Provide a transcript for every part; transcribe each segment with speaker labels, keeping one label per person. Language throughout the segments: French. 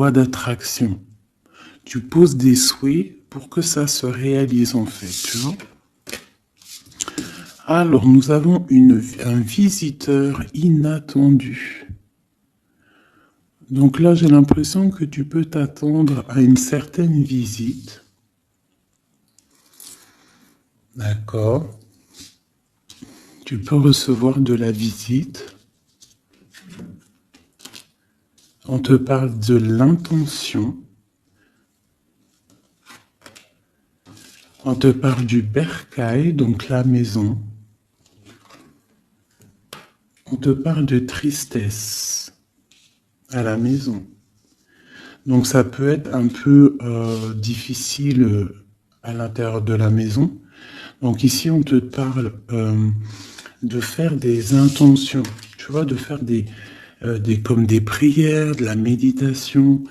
Speaker 1: loi d'attraction. Tu poses des souhaits pour que ça se réalise en fait, tu vois. Alors, nous avons un visiteur inattendu. Donc là, j'ai l'impression que tu peux t'attendre à une certaine visite. D'accord. Tu peux recevoir de la visite. On te parle de l'intention. On te parle du bercail, donc la maison. On te parle de tristesse à la maison. Donc ça peut être un peu difficile à l'intérieur de la maison. Donc ici, on te parle de faire des intentions, tu vois, de faire comme des prières, de la méditation,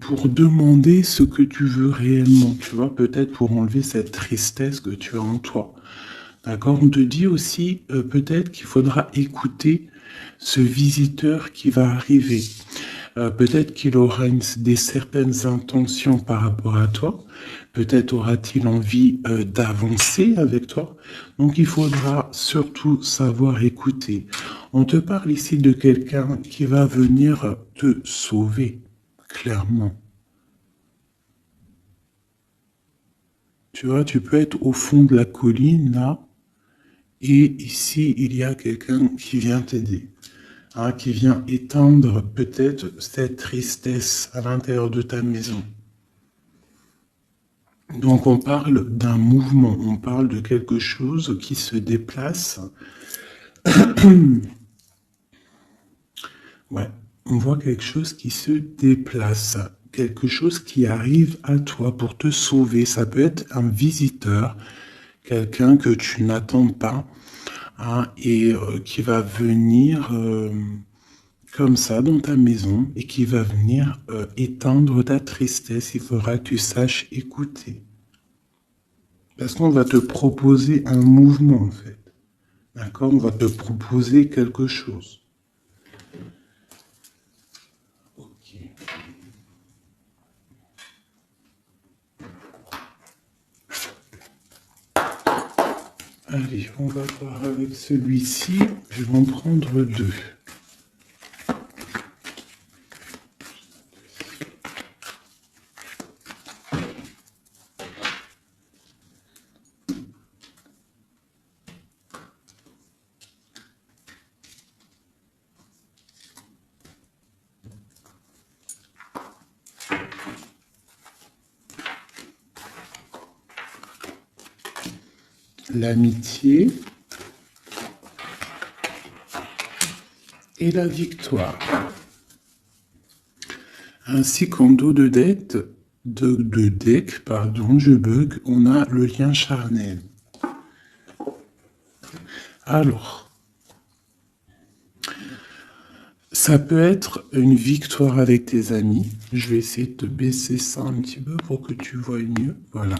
Speaker 1: pour demander ce que tu veux réellement, tu vois, peut-être pour enlever cette tristesse que tu as en toi. D'accord? On te dit aussi peut-être qu'il faudra écouter ce visiteur qui va arriver. Peut-être qu'il aura certaines intentions par rapport à toi. Peut-être aura-t-il envie d'avancer avec toi. Donc il faudra surtout savoir écouter. On te parle ici de quelqu'un qui va venir te sauver, clairement. Tu vois, tu peux être au fond de la colline, là, et ici, il y a quelqu'un qui vient t'aider. Hein, qui vient éteindre peut-être cette tristesse à l'intérieur de ta maison. Donc on parle d'un mouvement, on parle de quelque chose qui se déplace. Ouais, on voit quelque chose qui se déplace, quelque chose qui arrive à toi pour te sauver. Ça peut être un visiteur, quelqu'un que tu n'attends pas, hein, et qui va venir comme ça dans ta maison et qui va venir éteindre ta tristesse. Il faudra que tu saches écouter. Parce qu'on va te proposer un mouvement en fait. D'accord? On va te proposer quelque chose. Ok. Allez, on va voir avec celui-ci. Je vais en prendre deux. L'amitié et la victoire. Ainsi qu'en dos de deck, je bug, on a le lien charnel. Alors, ça peut être une victoire avec tes amis. Je vais essayer de te baisser ça un petit peu pour que tu vois mieux. Voilà.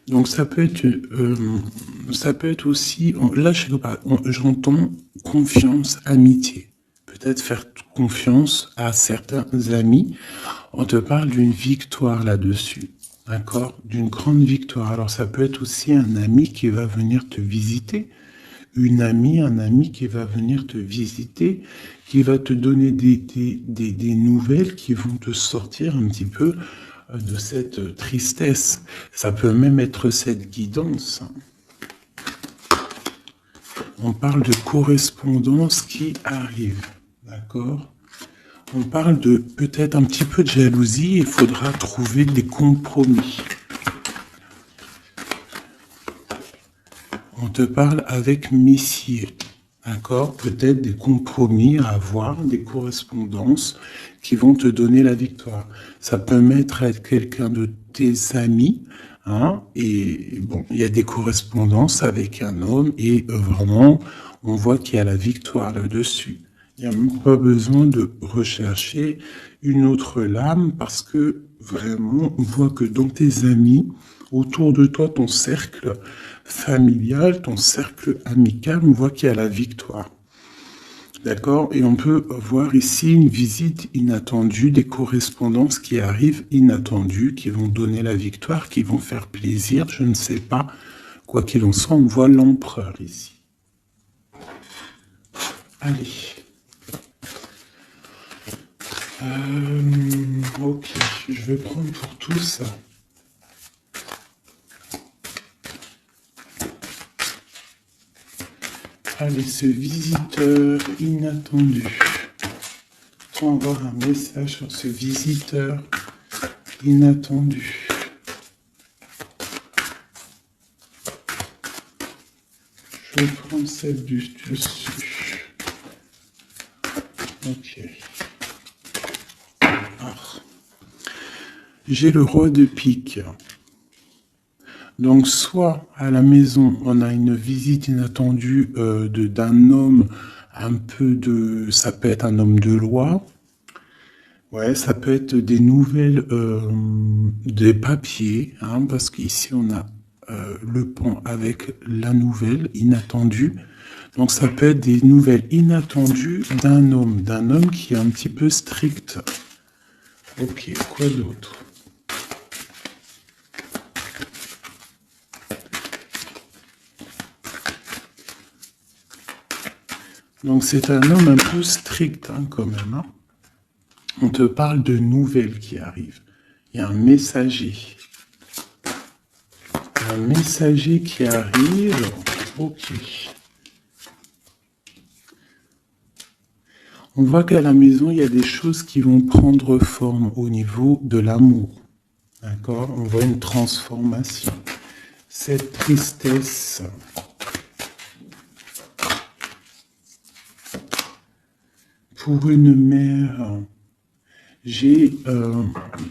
Speaker 1: Donc ça peut être aussi, là je sais pas, j'entends confiance, amitié. Peut-être faire confiance à certains amis. On te parle d'une victoire là-dessus. D'accord? D'une grande victoire. Alors ça peut être aussi un ami qui va venir te visiter. Un ami qui va venir te visiter, qui va te donner des nouvelles qui vont te sortir un petit peu de cette tristesse. Ça peut même être cette guidance. On parle de correspondance qui arrive, d'accord? On parle de peut-être un petit peu de jalousie, il faudra trouver des compromis. On te parle avec Messier, d'accord? Peut-être des compromis à avoir, des correspondances qui vont te donner la victoire. Ça peut être quelqu'un de tes amis, hein? Et bon, il y a des correspondances avec un homme et vraiment, on voit qu'il y a la victoire là-dessus. Il n'y a même pas besoin de rechercher une autre lame parce que vraiment, on voit que dans tes amis, autour de toi, ton cercle familial, ton cercle amical, on voit qu'il y a la victoire. D'accord? Et on peut voir ici une visite inattendue, des correspondances qui arrivent inattendues, qui vont donner la victoire, qui vont faire plaisir, je ne sais pas. Quoi qu'il en soit, on voit l'empereur ici. Allez. Ok, je vais prendre pour tous. Allez, ce visiteur inattendu. On va avoir un message sur ce visiteur inattendu. Je vais prendre celle du dessus. Ok. J'ai le roi de pique. Donc, soit à la maison, on a une visite inattendue d'un homme, un peu de... Ça peut être un homme de loi. Ouais, ça peut être des nouvelles, des papiers, hein, parce qu'ici, on a le pont avec la nouvelle inattendue. Donc, ça peut être des nouvelles inattendues d'un homme qui est un petit peu strict. Ok, quoi d'autre? Donc c'est un homme un peu strict hein, quand même. Hein. On te parle de nouvelles qui arrivent. Il y a un messager. Un messager qui arrive. Ok. On voit qu'à la maison, il y a des choses qui vont prendre forme au niveau de l'amour. D'accord? On voit une transformation. Cette tristesse... Pour une mère,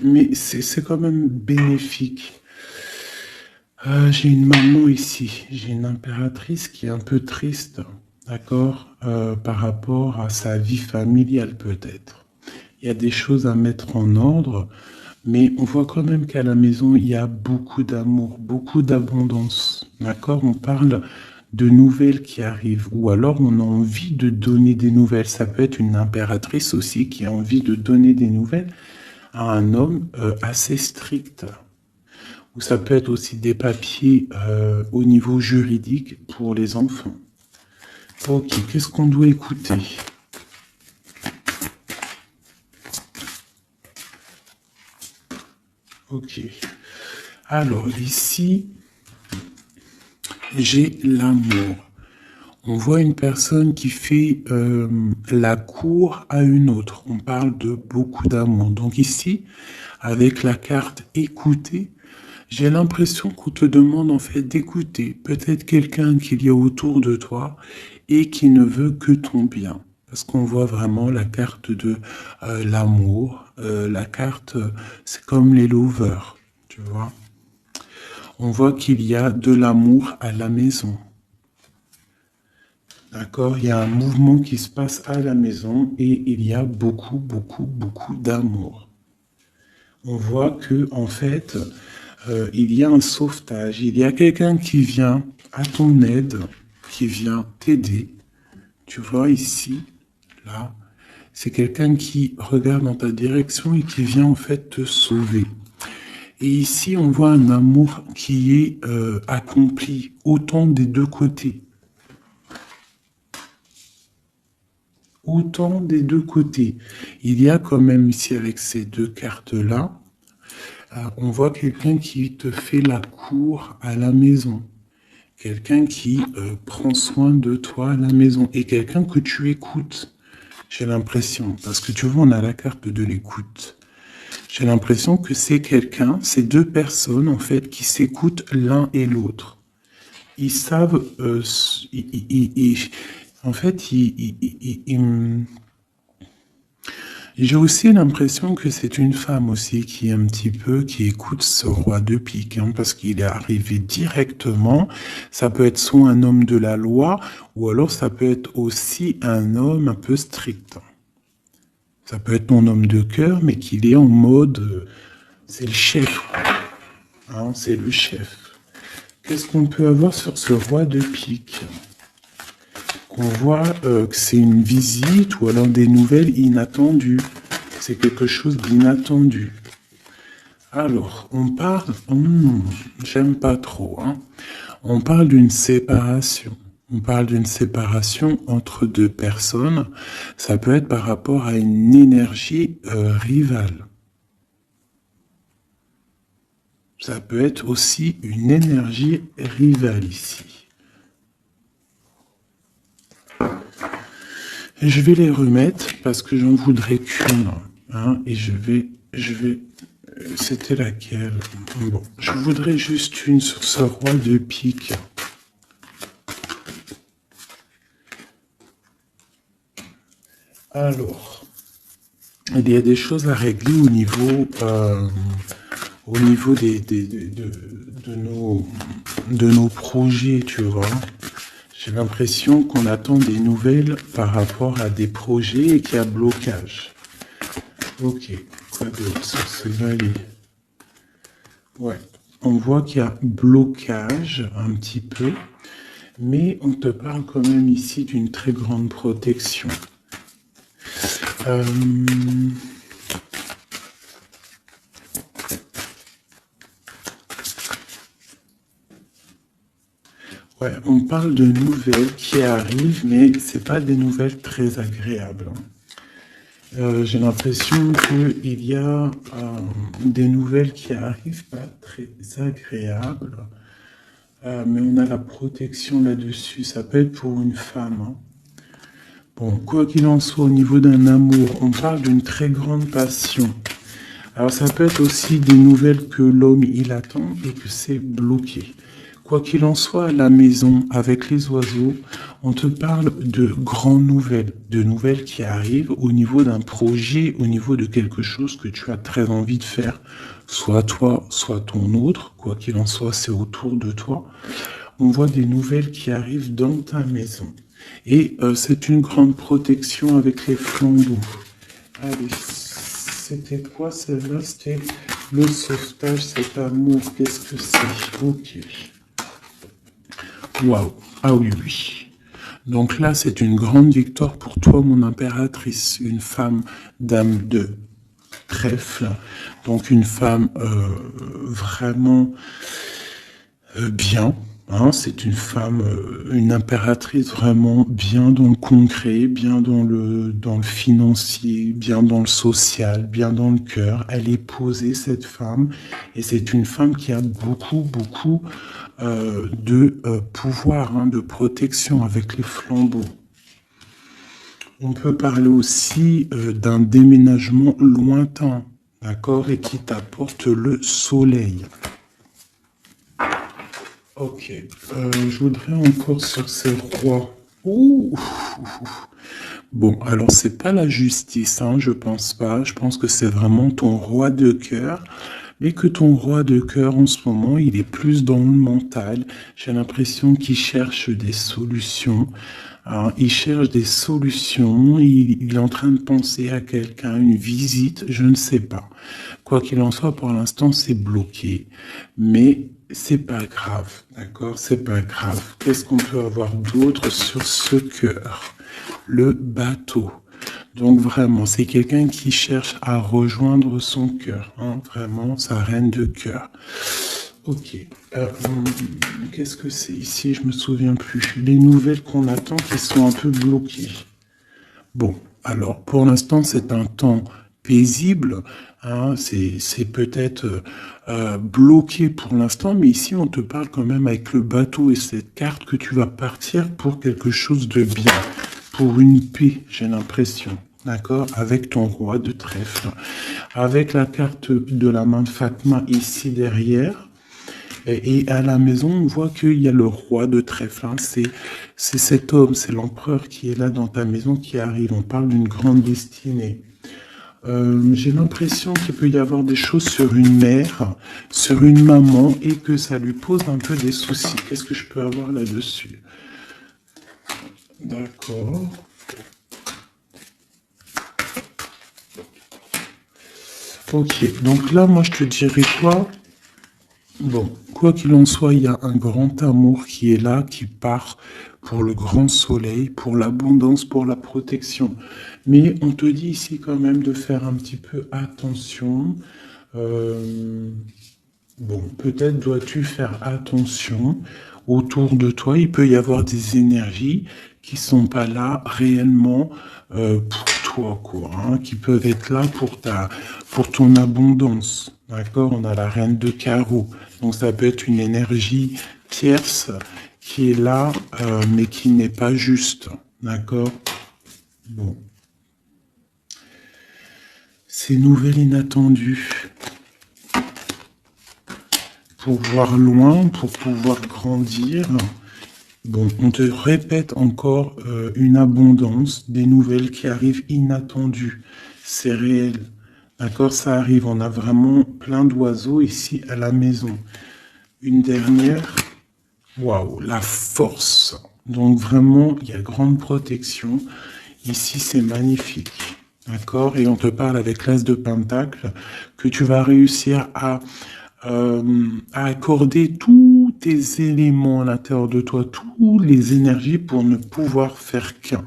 Speaker 1: mais c'est quand même bénéfique. J'ai une maman ici, j'ai une impératrice qui est un peu triste, d'accord, par rapport à sa vie familiale peut-être. Il y a des choses à mettre en ordre, mais on voit quand même qu'à la maison, il y a beaucoup d'amour, beaucoup d'abondance, d'accord? On parle de nouvelles qui arrivent, ou alors on a envie de donner des nouvelles. Ça peut être une impératrice aussi qui a envie de donner des nouvelles à un homme assez strict. Ou ça peut être aussi des papiers au niveau juridique pour les enfants. Ok, qu'est-ce qu'on doit écouter? Ok. Alors, ici, j'ai l'amour. On voit une personne qui fait la cour à une autre. On parle de beaucoup d'amour. Donc ici, avec la carte écouter, j'ai l'impression qu'on te demande en fait d'écouter peut-être quelqu'un qu'il y a autour de toi et qui ne veut que ton bien. Parce qu'on voit vraiment la carte de l'amour. La carte, c'est comme les lovers, tu vois. On voit qu'il y a de l'amour à la maison. D'accord, il y a un mouvement qui se passe à la maison et il y a beaucoup, beaucoup, beaucoup d'amour. On voit que en fait, il y a un sauvetage, il y a quelqu'un qui vient à ton aide, qui vient t'aider. Tu vois ici, là, c'est quelqu'un qui regarde dans ta direction et qui vient en fait te sauver. Et ici, on voit un amour qui est accompli autant des deux côtés. Autant des deux côtés. Il y a quand même ici avec ces deux cartes-là, on voit quelqu'un qui te fait la cour à la maison. Quelqu'un qui prend soin de toi à la maison. Et quelqu'un que tu écoutes. J'ai l'impression. Parce que tu vois, on a la carte de l'écoute. J'ai l'impression que c'est quelqu'un, c'est deux personnes en fait qui s'écoutent l'un et l'autre. Ils savent, en fait, j'ai aussi l'impression que c'est une femme aussi qui est un petit peu, qui écoute ce roi de pique, hein, parce qu'il est arrivé directement. Ça peut être soit un homme de la loi, ou alors ça peut être aussi un homme un peu strict. Ça peut être ton homme de cœur, mais qu'il est en mode, c'est le chef, hein, c'est le chef. Qu'est-ce qu'on peut avoir sur ce roi de pique? qu'on voit que c'est une visite ou alors des nouvelles inattendues. C'est quelque chose d'inattendu. Alors, on parle... j'aime pas trop, hein. On parle d'une séparation. On parle d'une séparation entre deux personnes. Ça peut être par rapport à une énergie rivale. Ça peut être aussi une énergie rivale ici. Et je vais les remettre parce que j'en voudrais qu'une. Hein, et je vais... C'était laquelle? Bon, je voudrais juste une sur ce roi de pique. Alors, il y a des choses à régler au niveau de nos projets, tu vois. J'ai l'impression qu'on attend des nouvelles par rapport à des projets et qu'il y a blocage. Ok, quoi d'autre sur ce valet? Ouais, on voit qu'il y a blocage un petit peu, mais on te parle quand même ici d'une très grande protection. Ouais, on parle de nouvelles qui arrivent, mais c'est pas des nouvelles très agréables. J'ai l'impression qu'il y a des nouvelles qui arrivent pas très agréables, mais on a la protection là-dessus. Ça peut être pour une femme. Hein. Bon, quoi qu'il en soit, au niveau d'un amour, on parle d'une très grande passion. Alors ça peut être aussi des nouvelles que l'homme il attend et que c'est bloqué. Quoi qu'il en soit, à la maison, avec les oiseaux, on te parle de grandes nouvelles, de nouvelles qui arrivent au niveau d'un projet, au niveau de quelque chose que tu as très envie de faire, soit toi, soit ton autre, quoi qu'il en soit, c'est autour de toi. On voit des nouvelles qui arrivent dans ta maison. Et c'est une grande protection avec les flambeaux. Allez, c'était quoi celle-là? C'était le sauvetage, cet amour, qu'est-ce que c'est? Ok. Waouh, ah oui, oui. Donc là, c'est une grande victoire pour toi, mon impératrice, une femme dame de trèfle, donc une femme vraiment bien. Hein, c'est une femme, une impératrice vraiment bien dans le concret, bien dans le financier, bien dans le social, bien dans le cœur. Elle est posée, cette femme, et c'est une femme qui a beaucoup de pouvoir, hein, de protection avec les flambeaux. On peut parler aussi d'un déménagement lointain, d'accord, et qui t'apporte le soleil. Ok, je voudrais encore sur ces rois. Ouh. Bon, alors c'est pas la justice, hein, je pense pas. Je pense que c'est vraiment ton roi de cœur. Mais que ton roi de cœur, en ce moment, il est plus dans le mental. J'ai l'impression qu'il cherche des solutions. Alors, il cherche des solutions. Il est en train de penser à quelqu'un, une visite, je ne sais pas. Quoi qu'il en soit, pour l'instant, c'est bloqué. Mais c'est pas grave, d'accord? C'est pas grave. Qu'est-ce qu'on peut avoir d'autre sur ce cœur? Le bateau. Donc vraiment, c'est quelqu'un qui cherche à rejoindre son cœur, hein, vraiment, sa reine de cœur. Ok. Qu'est-ce que c'est ici? Je me souviens plus. Les nouvelles qu'on attend qui sont un peu bloquées. Bon, alors pour l'instant, c'est un temps paisible. Hein, c'est peut-être bloqué pour l'instant, mais ici, on te parle quand même avec le bateau et cette carte que tu vas partir pour quelque chose de bien. Pour une paix, j'ai l'impression, d'accord, avec ton roi de trèfle, avec la carte de la main de Fatma ici derrière, et à la maison, on voit qu'il y a le roi de trèfle, hein. C'est cet homme, c'est l'empereur qui est là dans ta maison qui arrive, on parle d'une grande destinée. J'ai l'impression qu'il peut y avoir des choses sur une mère, sur une maman, et que ça lui pose un peu des soucis. Qu'est-ce que je peux avoir là-dessus? D'accord. Ok, donc là, moi, je te dirais quoi? Bon, quoi qu'il en soit, il y a un grand amour qui est là, qui part pour le grand soleil, pour l'abondance, pour la protection. Mais on te dit ici quand même de faire un petit peu attention. Bon, peut-être dois-tu faire attention. Autour de toi, il peut y avoir des énergies qui sont pas là réellement pour toi, quoi, hein, qui peuvent être là pour ton abondance. D'accord? On a la reine de carreau. Donc ça peut être une énergie tierce qui est là, mais qui n'est pas juste. D'accord? Bon. Ces nouvelles inattendues. Pour voir loin, pour pouvoir grandir. Bon, on te répète encore une abondance, des nouvelles qui arrivent inattendues. C'est réel. D'accord, ça arrive. On a vraiment plein d'oiseaux ici à la maison. Une dernière. Waouh, la force. Donc vraiment, il y a grande protection. Ici, c'est magnifique. D'accord? Et on te parle avec l'As de Pentacle que tu vas réussir à accorder tous tes éléments à l'intérieur de toi, toutes les énergies pour ne pouvoir faire qu'un.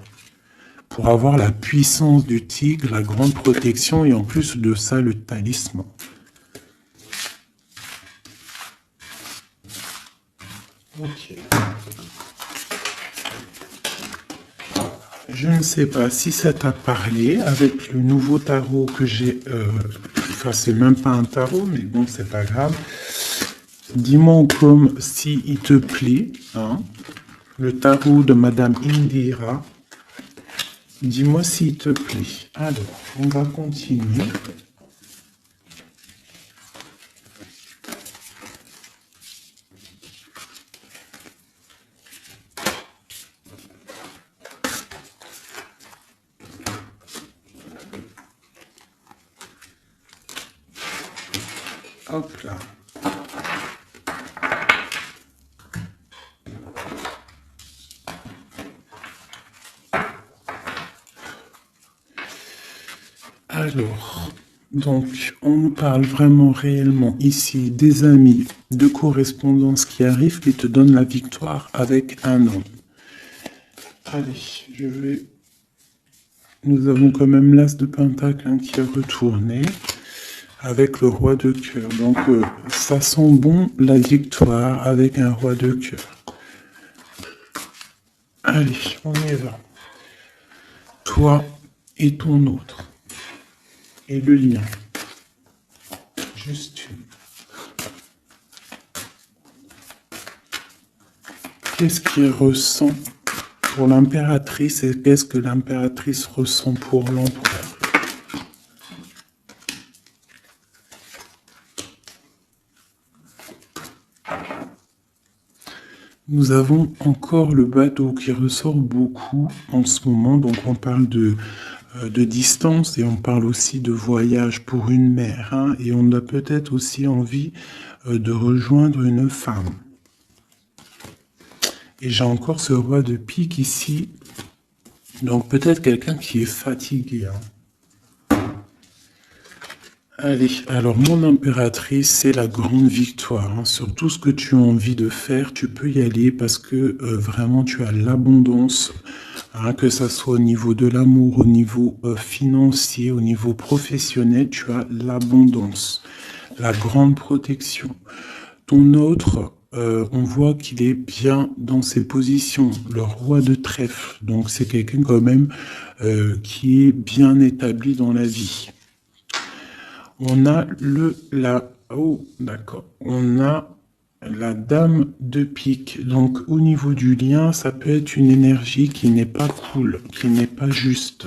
Speaker 1: Pour avoir la puissance du tigre, la grande protection et en plus de ça, le talisman. Ok. Je ne sais pas si ça t'a parlé avec le nouveau tarot que j'ai. Enfin, c'est même pas un tarot, mais bon, c'est pas grave. Dis-moi comme si il te plaît, hein, le tarot de Madame Indira. Dis-moi s'il te plaît. Alors, on va continuer. Hop là. Alors, donc, on nous parle vraiment réellement ici des amis de correspondance qui arrivent et te donnent la victoire avec un homme. Allez, je vais... Nous avons quand même l'As de Pentacle hein, qui est retourné avec le Roi de cœur. Donc, ça sent bon la victoire avec un Roi de cœur. Allez, on y va. Toi et ton autre. Et le lien. Juste une. Qu'est-ce qu'il ressent pour l'impératrice et qu'est-ce que l'impératrice ressent pour l'empereur? Nous avons encore le bateau qui ressort beaucoup en ce moment, donc on parle de distance et on parle aussi de voyage pour une mère, hein, et on a peut-être aussi envie de rejoindre une femme. Et j'ai encore ce roi de pique ici, donc peut-être quelqu'un qui est fatigué. Hein. Allez, alors mon impératrice, c'est la grande victoire. Hein. Sur tout ce que tu as envie de faire, tu peux y aller parce que vraiment tu as l'abondance. Hein, que ça soit au niveau de l'amour, au niveau financier, au niveau professionnel, tu as l'abondance, la grande protection. Ton autre, on voit qu'il est bien dans ses positions, le roi de trèfle. Donc c'est quelqu'un quand même qui est bien établi dans la vie. On a oh d'accord, on a la dame de pique. Donc au niveau du lien, ça peut être une énergie qui n'est pas cool, qui n'est pas juste.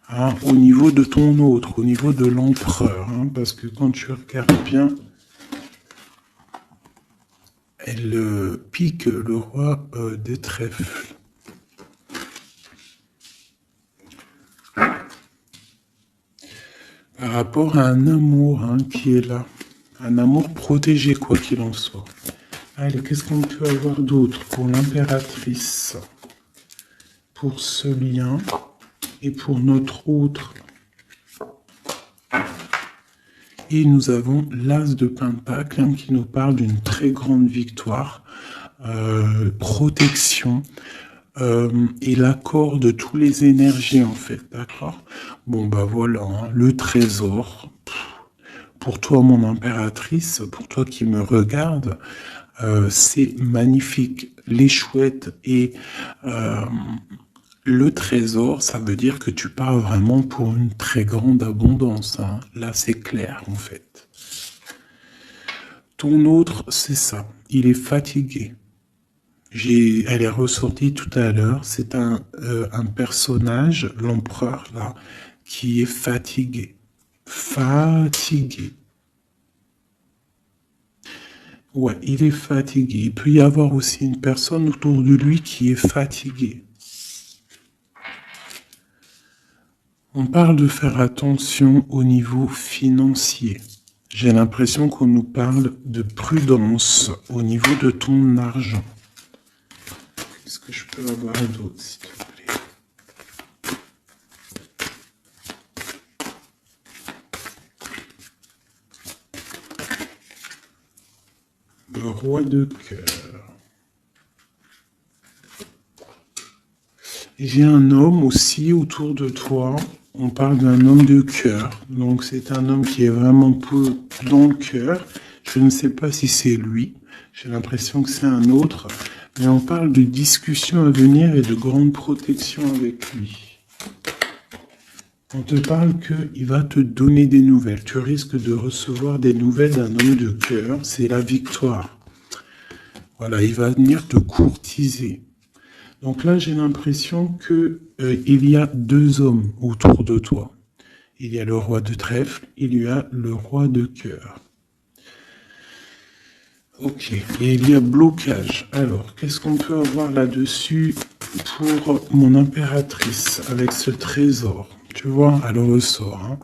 Speaker 1: Hein, au niveau de ton autre, au niveau de l'empereur, hein, parce que quand tu regardes bien, elle pique le roi des trèfles. Par rapport à un amour hein, qui est là. Un amour protégé, quoi qu'il en soit. Allez, qu'est-ce qu'on peut avoir d'autre pour l'impératrice? Pour ce lien et pour notre autre. Et nous avons l'As de Pentacle hein, qui nous parle d'une très grande victoire. protection, et l'accord de toutes les énergies en fait, d'accord? Bon bah voilà, hein, le trésor. Pour toi, mon impératrice, pour toi qui me regarde, c'est magnifique. Les chouettes et le trésor, ça veut dire que tu pars vraiment pour une très grande abondance, hein. Là, c'est clair en fait. Ton autre, c'est ça. Il est fatigué. Elle est ressortie tout à l'heure. C'est un personnage, l'empereur là, qui est fatigué. Fatigué. Ouais, il est fatigué. Il peut y avoir aussi une personne autour de lui qui est fatiguée. On parle de faire attention au niveau financier. J'ai l'impression qu'on nous parle de prudence au niveau de ton argent. Qu'est-ce que je peux avoir d'autre, s'il te plaît? Le roi de cœur. J'ai un homme aussi autour de toi. On parle d'un homme de cœur. Donc c'est un homme qui est vraiment peu dans le cœur. Je ne sais pas si c'est lui. J'ai l'impression que c'est un autre. Mais on parle de discussions à venir et de grande protection avec lui. On te parle qu'il va te donner des nouvelles. Tu risques de recevoir des nouvelles d'un homme de cœur. C'est la victoire. Voilà, il va venir te courtiser. Donc là, j'ai l'impression que il y a deux hommes autour de toi. Il y a le roi de trèfle, il y a le roi de cœur. Ok, et il y a blocage. Alors, qu'est-ce qu'on peut avoir là-dessus pour mon impératrice avec ce trésor? Tu vois, elle ressort. Hein.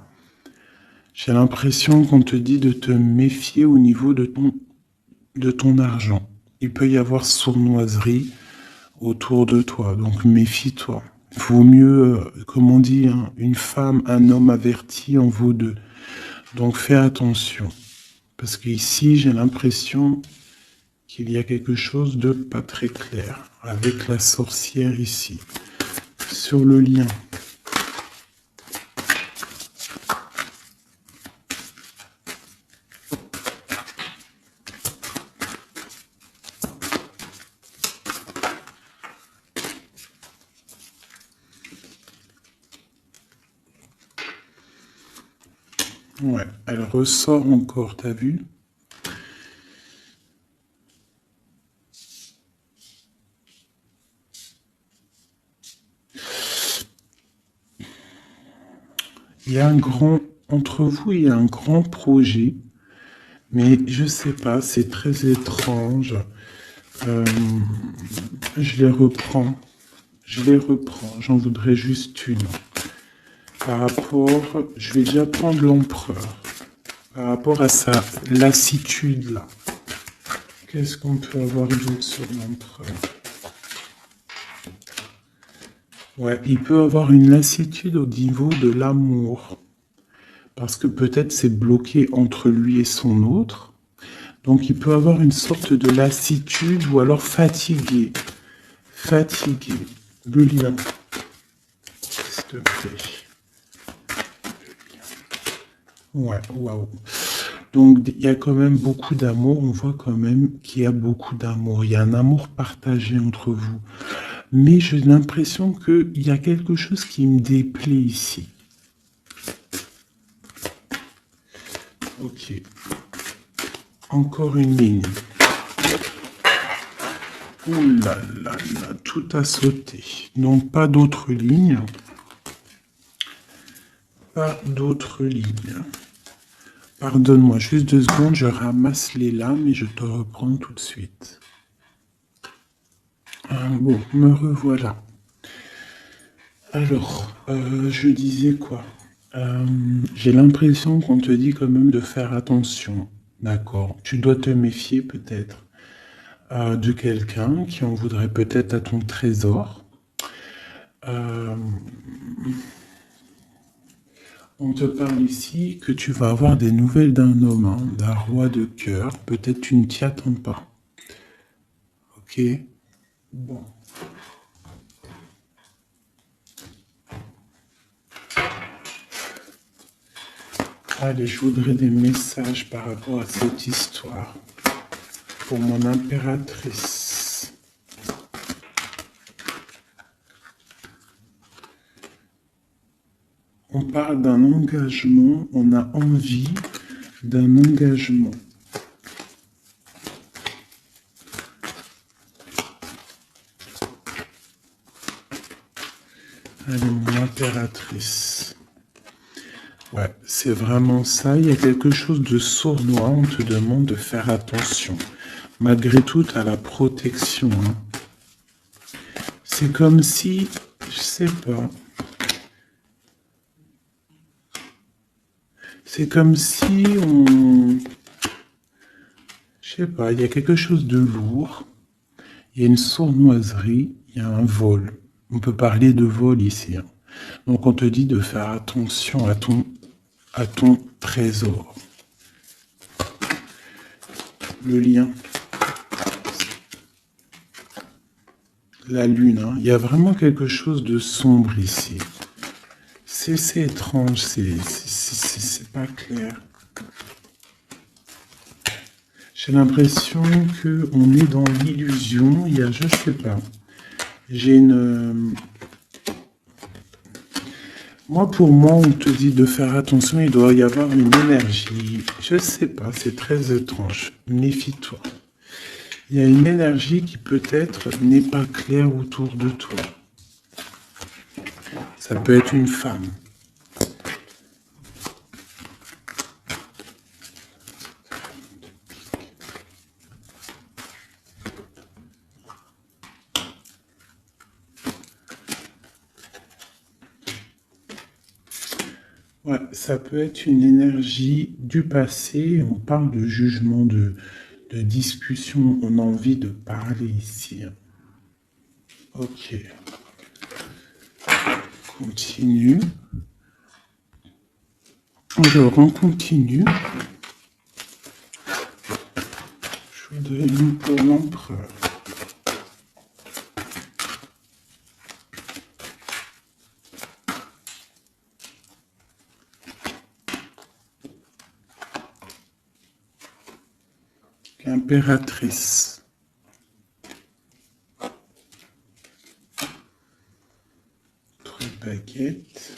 Speaker 1: J'ai l'impression qu'on te dit de te méfier au niveau de ton argent. Il peut y avoir sournoiserie autour de toi, donc méfie-toi. Il vaut mieux, comme on dit, hein, une femme, un homme averti en vaut deux. Donc fais attention. Parce qu'ici, j'ai l'impression qu'il y a quelque chose de pas très clair avec la sorcière ici. Sur le lien. Ouais, elle ressort encore, t'as vu? Il y a un grand, entre vous, il y a un grand projet, mais je sais pas, c'est très étrange. Je les reprends, j'en voudrais juste une. Par rapport, je vais déjà prendre l'empereur. Par rapport à sa lassitude là. Qu'est-ce qu'on peut avoir d'autre sur l'empereur? Ouais, il peut avoir une lassitude au niveau de l'amour. Parce que peut-être c'est bloqué entre lui et son autre. Donc il peut avoir une sorte de lassitude ou alors fatigué. Fatigué. Le lien. S'il te plaît. Ouais, waouh. Donc il y a quand même beaucoup d'amour, on voit quand même qu'il y a beaucoup d'amour, il y a un amour partagé entre vous. Mais j'ai l'impression qu'il y a quelque chose qui me déplaît ici. Ok. Encore une ligne. Ouh là là là, tout a sauté. Donc pas d'autres lignes. Pas d'autres lignes. Pardonne-moi, juste 2 secondes, je ramasse les lames et je te reprends tout de suite. Bon, me revoilà. Alors, je disais quoi? J'ai l'impression qu'on te dit quand même de faire attention. D'accord. Tu dois te méfier peut-être de quelqu'un qui en voudrait peut-être à ton trésor. On te parle ici que tu vas avoir des nouvelles d'un homme, hein, d'un roi de cœur. Peut-être tu ne t'y attends pas. Ok. Bon. Allez, je voudrais des messages par rapport à cette histoire pour mon impératrice. On parle d'un engagement, on a envie d'un engagement. Allez, mon impératrice. Ouais, c'est vraiment ça. Il y a quelque chose de sournois. On te demande de faire attention. Malgré tout, tu as la protection. Hein. C'est comme si, je sais pas. C'est comme si on... Je sais pas, il y a quelque chose de lourd. Il y a une sournoiserie. Il y a un vol. On peut parler de vol ici. Hein. Donc on te dit de faire attention à ton trésor. Le lien. La lune, hein. Il y a vraiment quelque chose de sombre ici. C'est étrange, c'est pas clair. J'ai l'impression qu'on est dans l'illusion. Il y a, je sais pas. J'ai une... Pour moi, on te dit de faire attention. Il doit y avoir une énergie. Je sais pas, c'est très étrange. Méfie-toi. Il y a une énergie qui peut-être n'est pas claire autour de toi. Ça peut être une femme. Ouais, ça peut être une énergie du passé. On parle de jugement, de discussion. On a envie de parler ici. Ok. Continue. Alors, on continue. Je voudrais une pour l'empereur. L'impératrice. Baguette.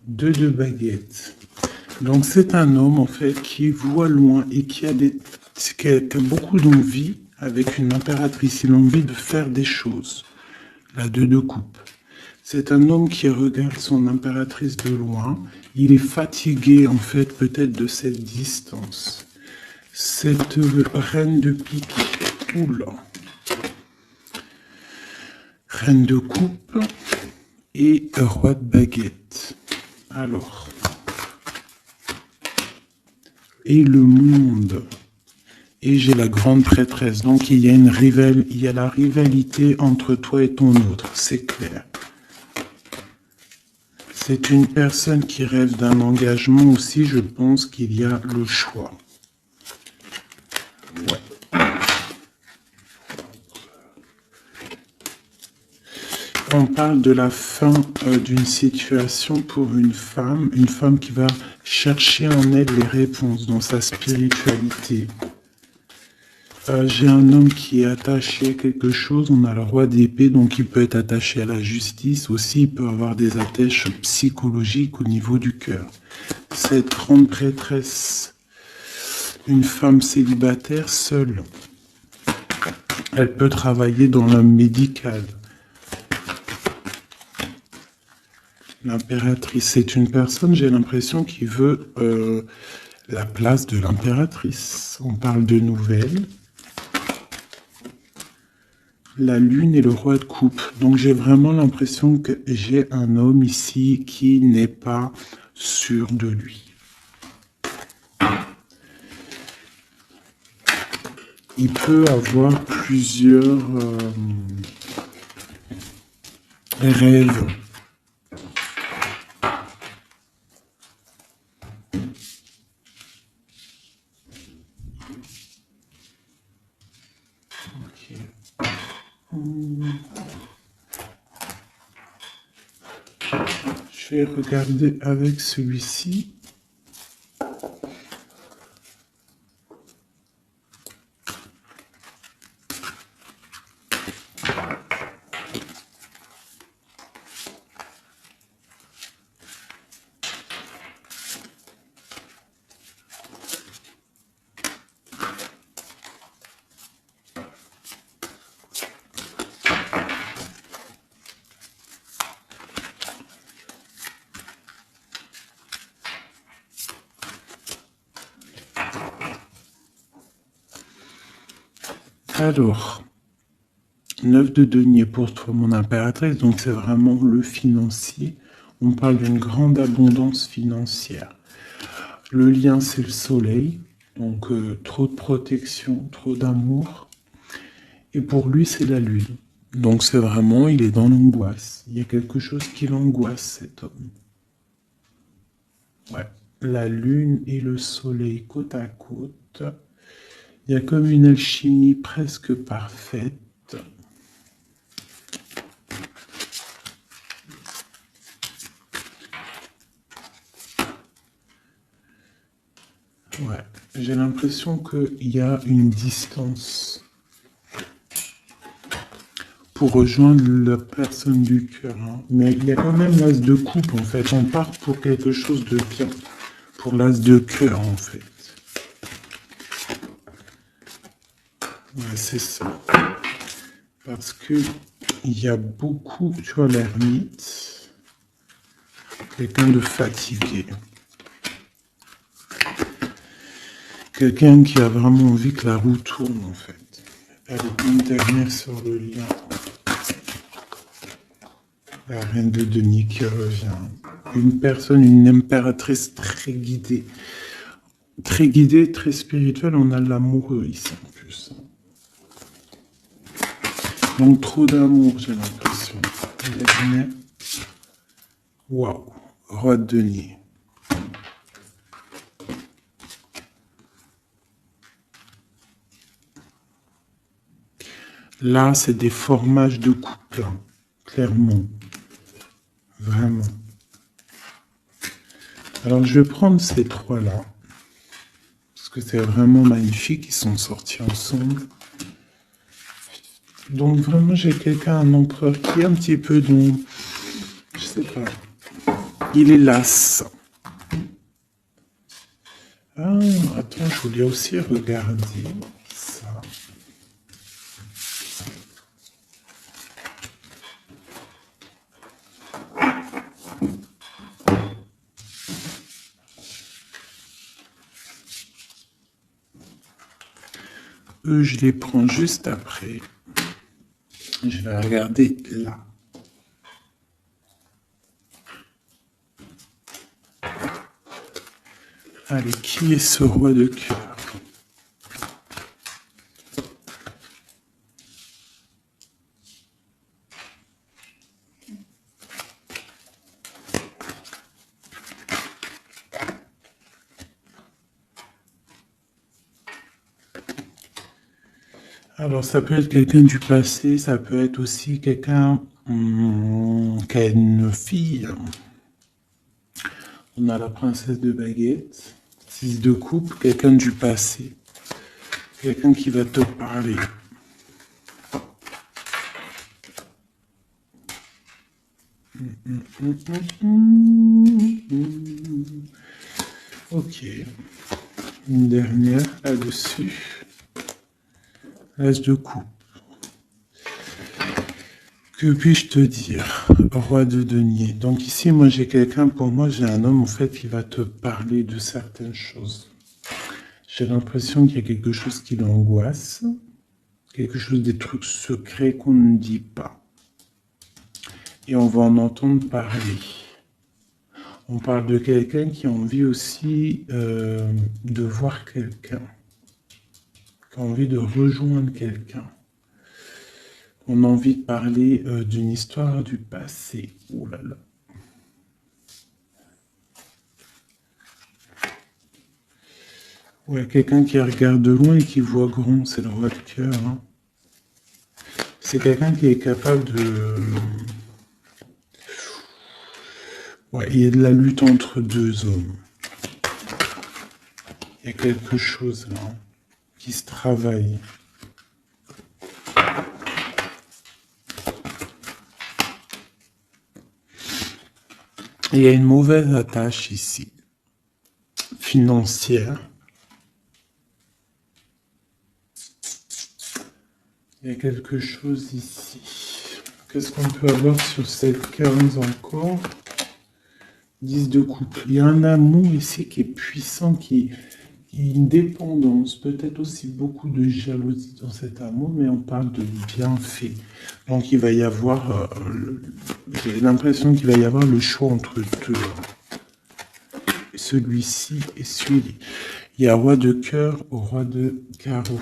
Speaker 1: 2 de baguettes. Donc c'est un homme en fait qui voit loin et qui a beaucoup d'envie avec une impératrice. Il a envie de faire des choses. La 2 de coupe. C'est un homme qui regarde son impératrice de loin. Il est fatigué en fait peut-être de cette distance. Cette reine de pique. Oula. Reine de coupe et roi de baguette. Alors. Et le monde. Et j'ai la grande prêtresse. Donc il y a la rivalité entre toi et ton autre. C'est clair. C'est une personne qui rêve d'un engagement aussi. Je pense qu'il y a le choix. Ouais. On parle de la fin d'une situation pour une femme qui va chercher en elle les réponses dans sa spiritualité. J'ai un homme qui est attaché à quelque chose, on a le roi d'épée, donc il peut être attaché à la justice, aussi il peut avoir des attaches psychologiques au niveau du cœur. Cette grande prêtresse, une femme célibataire seule, elle peut travailler dans le médical. L'impératrice, c'est une personne, j'ai l'impression, qui veut la place de l'impératrice. On parle de nouvelles. La lune et le roi de coupe. Donc j'ai vraiment l'impression que j'ai un homme ici qui n'est pas sûr de lui. Il peut avoir plusieurs rêves. Je vais regarder avec celui-ci. Alors, 9 de denier pour toi, mon impératrice, donc c'est vraiment le financier. On parle d'une grande abondance financière. Le lien, c'est le soleil, donc trop de protection, trop d'amour. Et pour lui, c'est la lune. Donc c'est vraiment, il est dans l'angoisse. Il y a quelque chose qui l'angoisse, cet homme. Ouais. La lune et le soleil côte à côte. Il y a comme une alchimie presque parfaite. Ouais, j'ai l'impression qu'il y a une distance pour rejoindre la personne du cœur. Hein. Mais il y a quand même l'as de coupe, en fait. On part pour quelque chose de bien. Pour l'as de cœur, en fait. Ouais, c'est ça. Parce que il y a beaucoup, tu vois, l'ermite, quelqu'un de fatigué. Quelqu'un qui a vraiment envie que la roue tourne, en fait. Allez, une dernière sur le lien. La reine de denier qui revient. Une personne, une impératrice très guidée. Très guidée, très spirituelle. On a l'amoureux ici, en plus. Donc, trop d'amour, j'ai l'impression. Dernière. Waouh. Roi de denier. Là, c'est des formages de couple, hein, clairement. Vraiment. Alors, je vais prendre ces trois-là. Parce que c'est vraiment magnifique. Ils sont sortis ensemble. Donc, vraiment, j'ai quelqu'un, un empereur qui est un petit peu dans... Je sais pas. Il est las. Ah, attends, je voulais aussi regarder ça. Eux, je les prends juste après. Je vais regarder là. Allez, qui est ce roi de cœur? Alors, ça peut être quelqu'un du passé, ça peut être aussi quelqu'un qui a une fille. On a la princesse de baguette, 6 de coupe, quelqu'un du passé, quelqu'un qui va te parler. Ok, une dernière là-dessus. As de coupe. Que puis-je te dire, roi de denier? Donc ici, moi j'ai quelqu'un, pour moi j'ai un homme en fait qui va te parler de certaines choses. J'ai l'impression qu'il y a quelque chose qui l'angoisse, quelque chose, des trucs secrets qu'on ne dit pas. Et on va en entendre parler. On parle de quelqu'un qui a envie aussi de voir quelqu'un, qui a envie de rejoindre quelqu'un. On a envie de parler d'une histoire du passé. Oh là là. Ouais, quelqu'un qui regarde de loin et qui voit grand, c'est le roi de cœur. Hein. C'est quelqu'un qui est capable de... Ouais, il y a de la lutte entre deux hommes. Il y a quelque chose là qui se travaille. Il y a une mauvaise attache ici, financière. Il y a quelque chose ici. Qu'est-ce qu'on peut avoir sur cette case encore? 10 de coupe. Il y a un amour ici qui est puissant, qui a une dépendance, peut-être aussi beaucoup de jalousie dans cet amour, mais on parle de bienfait. Donc il va y avoir, j'ai l'impression qu'il va y avoir le choix entre deux. Celui-ci et celui-ci. Il y a roi de cœur au roi de carreau.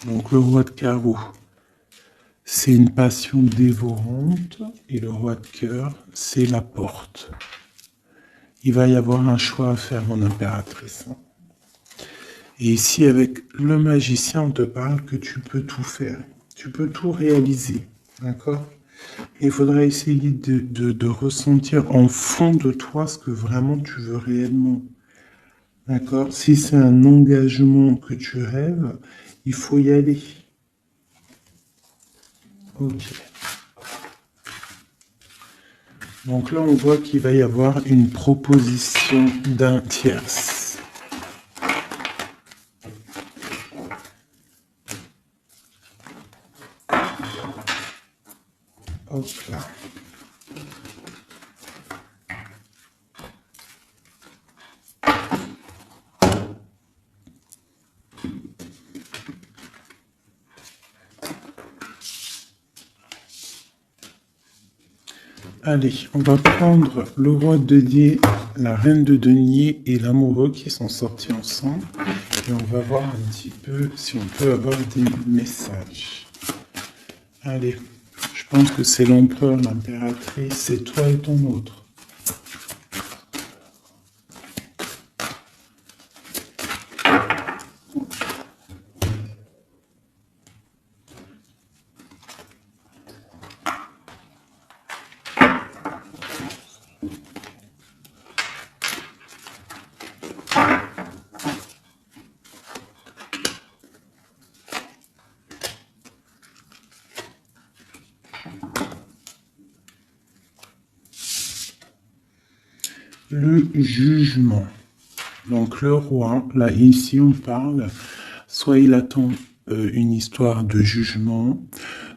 Speaker 1: Donc le roi de carreau, c'est une passion dévorante, et le roi de cœur, c'est la porte. Il va y avoir un choix à faire, mon impératrice. Et ici, avec le magicien, on te parle que tu peux tout faire. Tu peux tout réaliser. D'accord? Il faudra essayer de ressentir en fond de toi ce que vraiment tu veux réellement. D'accord? Si c'est un engagement que tu rêves, il faut y aller. Ok. Donc là, on voit qu'il va y avoir une proposition d'un tierce. Hop là. Allez, on va prendre le roi de denier, la reine de denier et l'amoureux qui sont sortis ensemble. Et on va voir un petit peu si on peut avoir des messages. Allez, je pense que c'est l'empereur, l'impératrice, c'est toi et ton autre. Le jugement. Donc le roi, là ici on parle, soit il attend une histoire de jugement,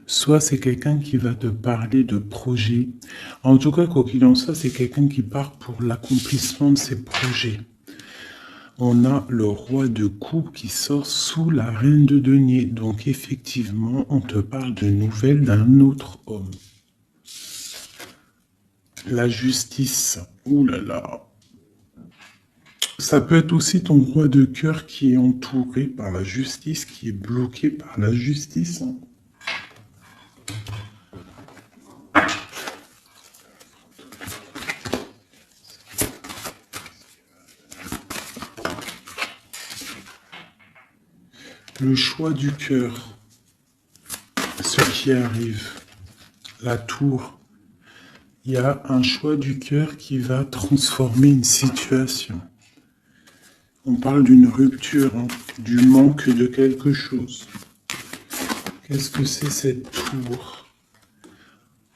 Speaker 1: soit c'est quelqu'un qui va te parler de projet. En tout cas, quoi qu'il en soit, c'est quelqu'un qui part pour l'accomplissement de ses projets. On a le roi de coupe qui sort sous la reine de denier. Donc effectivement, on te parle de nouvelles d'un autre homme. La justice. Ouh là là. Ça peut être aussi ton roi de cœur qui est entouré par la justice, qui est bloqué par la justice. Le choix du cœur. Ce qui arrive. La tour. Il y a un choix du cœur qui va transformer une situation. On parle d'une rupture, hein, du manque de quelque chose. Qu'est-ce que c'est cette tour?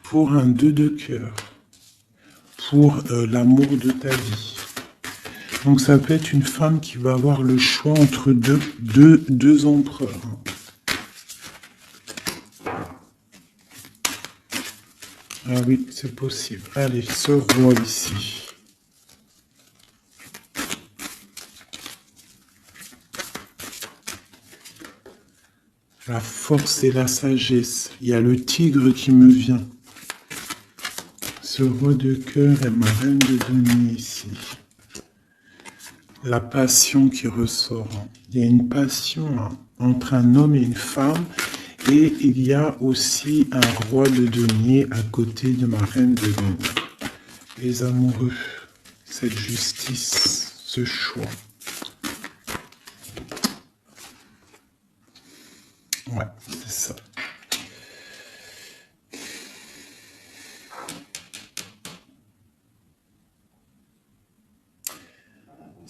Speaker 1: Pour un 2 de cœur. Pour l'amour de ta vie. Donc ça peut être une femme qui va avoir le choix entre deux empereurs. Ah oui, c'est possible. Allez, ce roi ici. La force et la sagesse. Il y a le tigre qui me vient. Ce roi de cœur est ma reine de denier ici. La passion qui ressort. Il y a une passion, hein, entre un homme et une femme. Et il y a aussi un roi de denier à côté de ma reine de denier. Les amoureux, cette justice, ce choix. Ouais, c'est ça.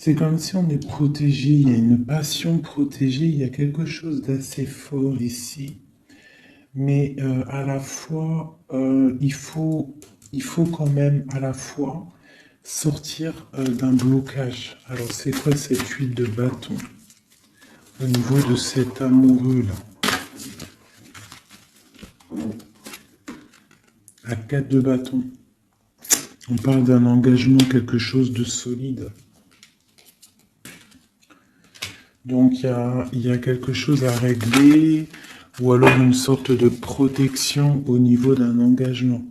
Speaker 1: C'est comme si on est protégé, il y a une passion protégée, il y a quelque chose d'assez fort ici. Mais à la fois, il faut quand même à la fois sortir d'un blocage. Alors c'est quoi cette huile de bâton au niveau de cet amoureux-là? La 4 de bâton. On parle d'un engagement, quelque chose de solide. Donc il y a quelque chose à régler, ou alors une sorte de protection au niveau d'un engagement.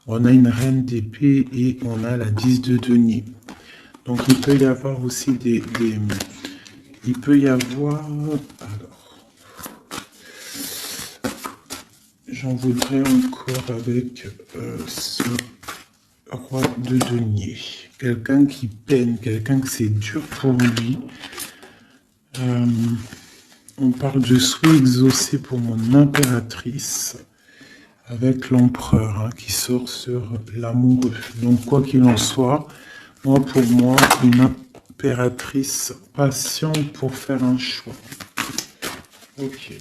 Speaker 1: On a une reine d'épée et on a la 10 de denier. Donc il peut y avoir aussi il peut y avoir... Alors, j'en voudrais encore avec ce roi de denier. Quelqu'un qui peine, quelqu'un que c'est dur pour lui. On parle de souhait exaucé pour mon impératrice avec l'empereur hein, qui sort sur l'amoureux. Donc quoi qu'il en soit, pour moi, une impératrice patiente pour faire un choix. Ok.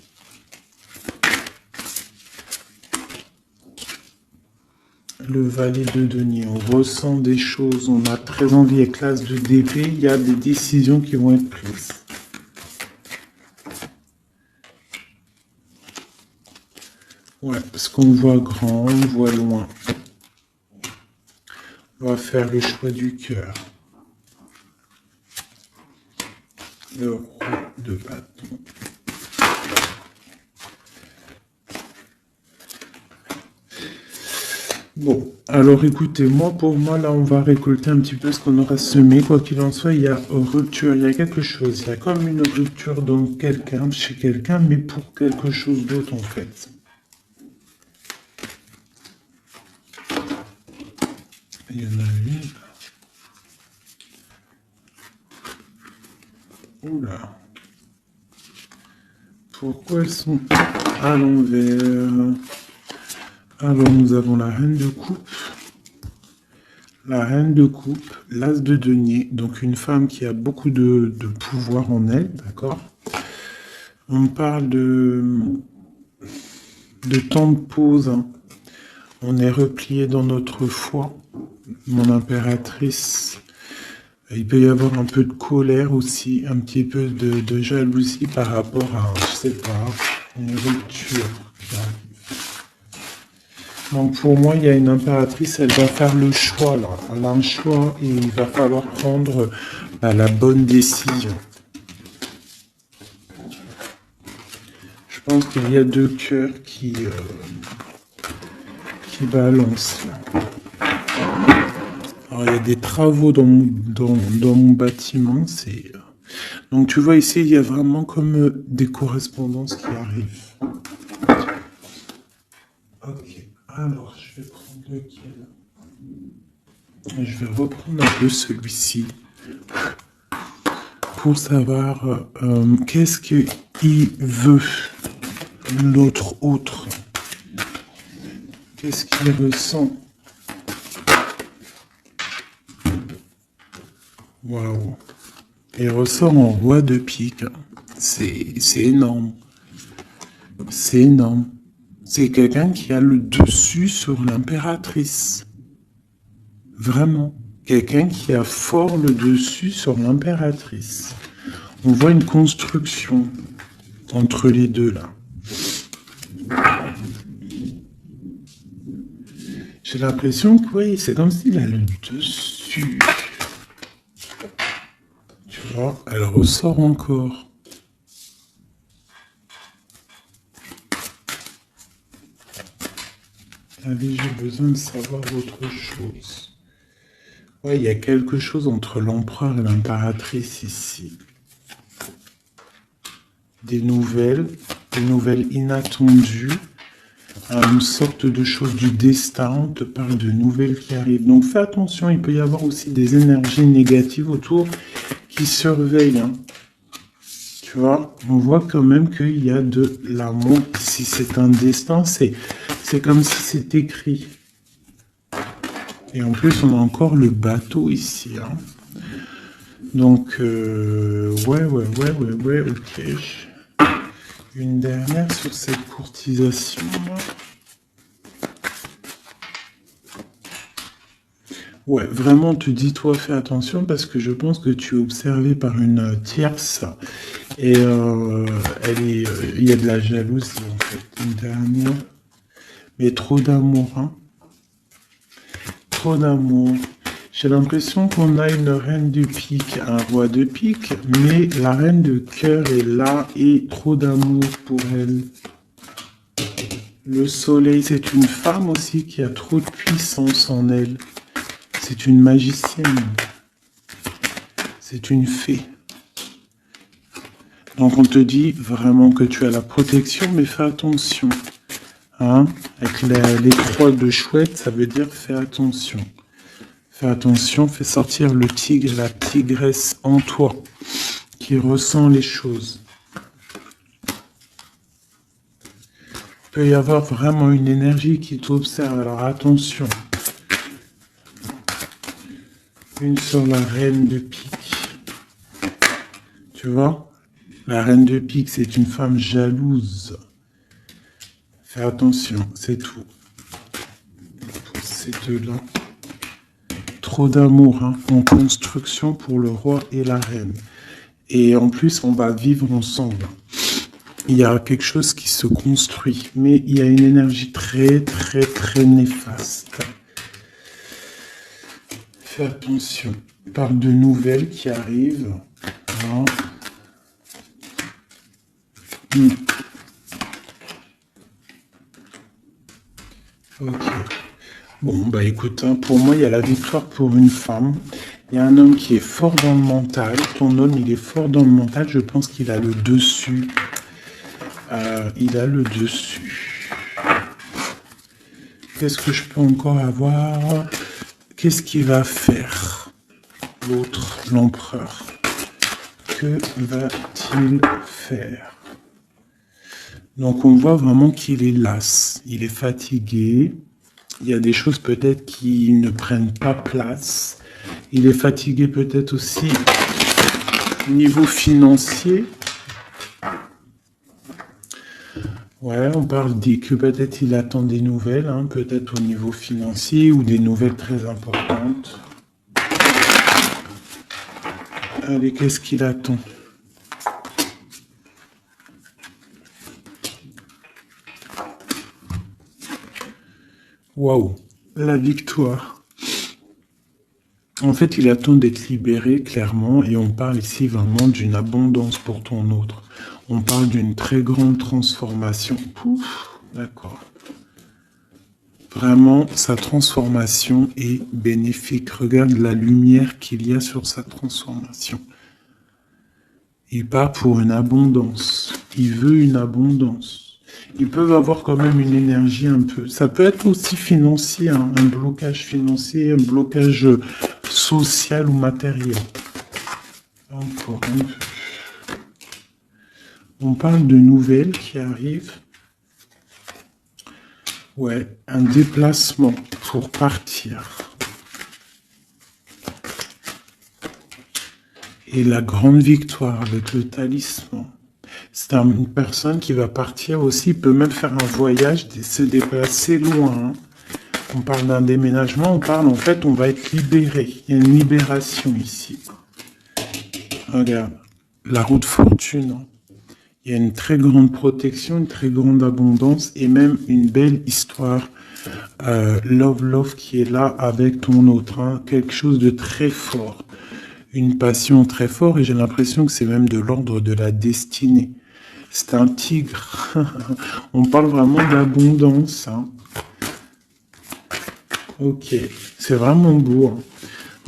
Speaker 1: Le valet de denier, on ressent des choses, on a très envie avec l'as de d'épée, il y a des décisions qui vont être prises. Ouais, parce qu'on voit grand, on voit loin. On va faire le choix du cœur. Le roi de bâton. Bon, alors écoutez, pour moi, là, on va récolter un petit peu ce qu'on aura semé. Quoi qu'il en soit, il y a rupture, il y a quelque chose. Il y a comme une rupture dans quelqu'un, chez quelqu'un, mais pour quelque chose d'autre, en fait. Il y en a une. Oula. Pourquoi elles sont à l'envers? Alors, nous avons la reine de coupe. La reine de coupe, l'as de denier. Donc, une femme qui a beaucoup de pouvoir en elle, d'accord? On parle de temps de pause. Hein. On est replié dans notre foi. Mon impératrice, il peut y avoir un peu de colère aussi, un petit peu de jalousie par rapport à, je sais pas, une rupture qui arrive. Donc pour moi, il y a une impératrice, elle va faire le choix là. Elle a un choix et il va falloir prendre la bonne décision. Je pense qu'il y a deux cœurs qui balancent là. Alors, il y a des travaux dans mon bâtiment. Donc, tu vois, ici, il y a vraiment comme des correspondances qui arrivent. Ok. Alors, je vais prendre lequel? Je vais reprendre un peu celui-ci pour savoir qu'est-ce qu'il veut, l'autre autre. Qu'est-ce qu'il ressent? Waouh. Il ressort en roi de pique. C'est énorme. C'est énorme. C'est quelqu'un qui a le dessus sur l'impératrice. Vraiment. Quelqu'un qui a fort le dessus sur l'impératrice. On voit une construction entre les deux là. J'ai l'impression que oui, c'est comme s'il a le dessus. Tu vois, elle ressort encore. Allez, j'ai besoin de savoir autre chose. Ouais, il y a quelque chose entre l'empereur et l'impératrice ici. Des nouvelles inattendues. Une sorte de chose du destin, on te parle de nouvelles qui arrivent. Donc fais attention, il peut y avoir aussi des énergies négatives autour qui surveillent. Hein. Tu vois, on voit quand même qu'il y a de l'amour. Si c'est un destin, c'est comme si c'est écrit. Et en plus, on a encore le bateau ici. Hein. Donc, ouais, ok. Une dernière sur cette courtisation. Ouais, vraiment, tu dis, toi, fais attention parce que je pense que tu es observé par une tierce et il y a de la jalousie en fait. Une dernière, mais trop d'amour, hein. Trop d'amour. J'ai l'impression qu'on a une reine de pique, un roi de pique, mais la reine de cœur est là et trop d'amour pour elle. Le soleil, c'est une femme aussi qui a trop de puissance en elle. C'est une magicienne. C'est une fée. Donc on te dit vraiment que tu as la protection, mais fais attention. Hein? Avec les croix de chouette, ça veut dire fais attention. Fais attention, fais sortir le tigre, la tigresse en toi, qui ressent les choses. Il peut y avoir vraiment une énergie qui t'observe, alors attention. Une sur la reine de pique. Tu vois? La reine de pique, c'est une femme jalouse. Fais attention, c'est tout. Pour ces deux-là. Trop d'amour, hein, en construction pour le roi et la reine. Et en plus, on va vivre ensemble. Il y a quelque chose qui se construit, mais il y a une énergie très, très, très néfaste. Fais attention. On parle de nouvelles qui arrivent. Hein. Ok. Bon, bah écoute, hein, pour moi, il y a la victoire pour une femme. Il y a un homme qui est fort dans le mental. Ton homme, il est fort dans le mental. Je pense qu'il a le dessus. Il a le dessus. Qu'est-ce que je peux encore avoir? Qu'est-ce qu'il va faire? L'autre, l'empereur. Que va-t-il faire? Donc on voit vraiment qu'il est las. Il est fatigué. Il y a des choses peut-être qui ne prennent pas place. Il est fatigué peut-être aussi au niveau financier. Ouais, on parle que peut-être il attend des nouvelles, hein, peut-être au niveau financier ou des nouvelles très importantes. Allez, qu'est-ce qu'il attend? Waouh, la victoire. En fait, il attend d'être libéré, clairement, et on parle ici vraiment d'une abondance pour ton autre. On parle d'une très grande transformation. Pouf, d'accord. Vraiment, sa transformation est bénéfique. Regarde la lumière qu'il y a sur sa transformation. Il part pour une abondance. Il veut une abondance. Ils peuvent avoir quand même une énergie un peu. Ça peut être aussi financier, hein, un blocage financier, un blocage social ou matériel. Encore un peu. On parle de nouvelles qui arrivent. Ouais, un déplacement pour partir. Et la grande victoire avec le talisman. C'est une personne qui va partir aussi, peut même faire un voyage, se déplacer loin. Hein. On parle d'un déménagement, on parle en fait, on va être libéré. Il y a une libération ici. Regarde, la roue de fortune. Hein. Il y a une très grande protection, une très grande abondance et même une belle histoire. Love qui est là avec ton autre. Hein. Quelque chose de très fort. Une passion très forte et j'ai l'impression que c'est même de l'ordre de la destinée. C'est un tigre. On parle vraiment d'abondance. Hein. Ok, c'est vraiment beau. Hein.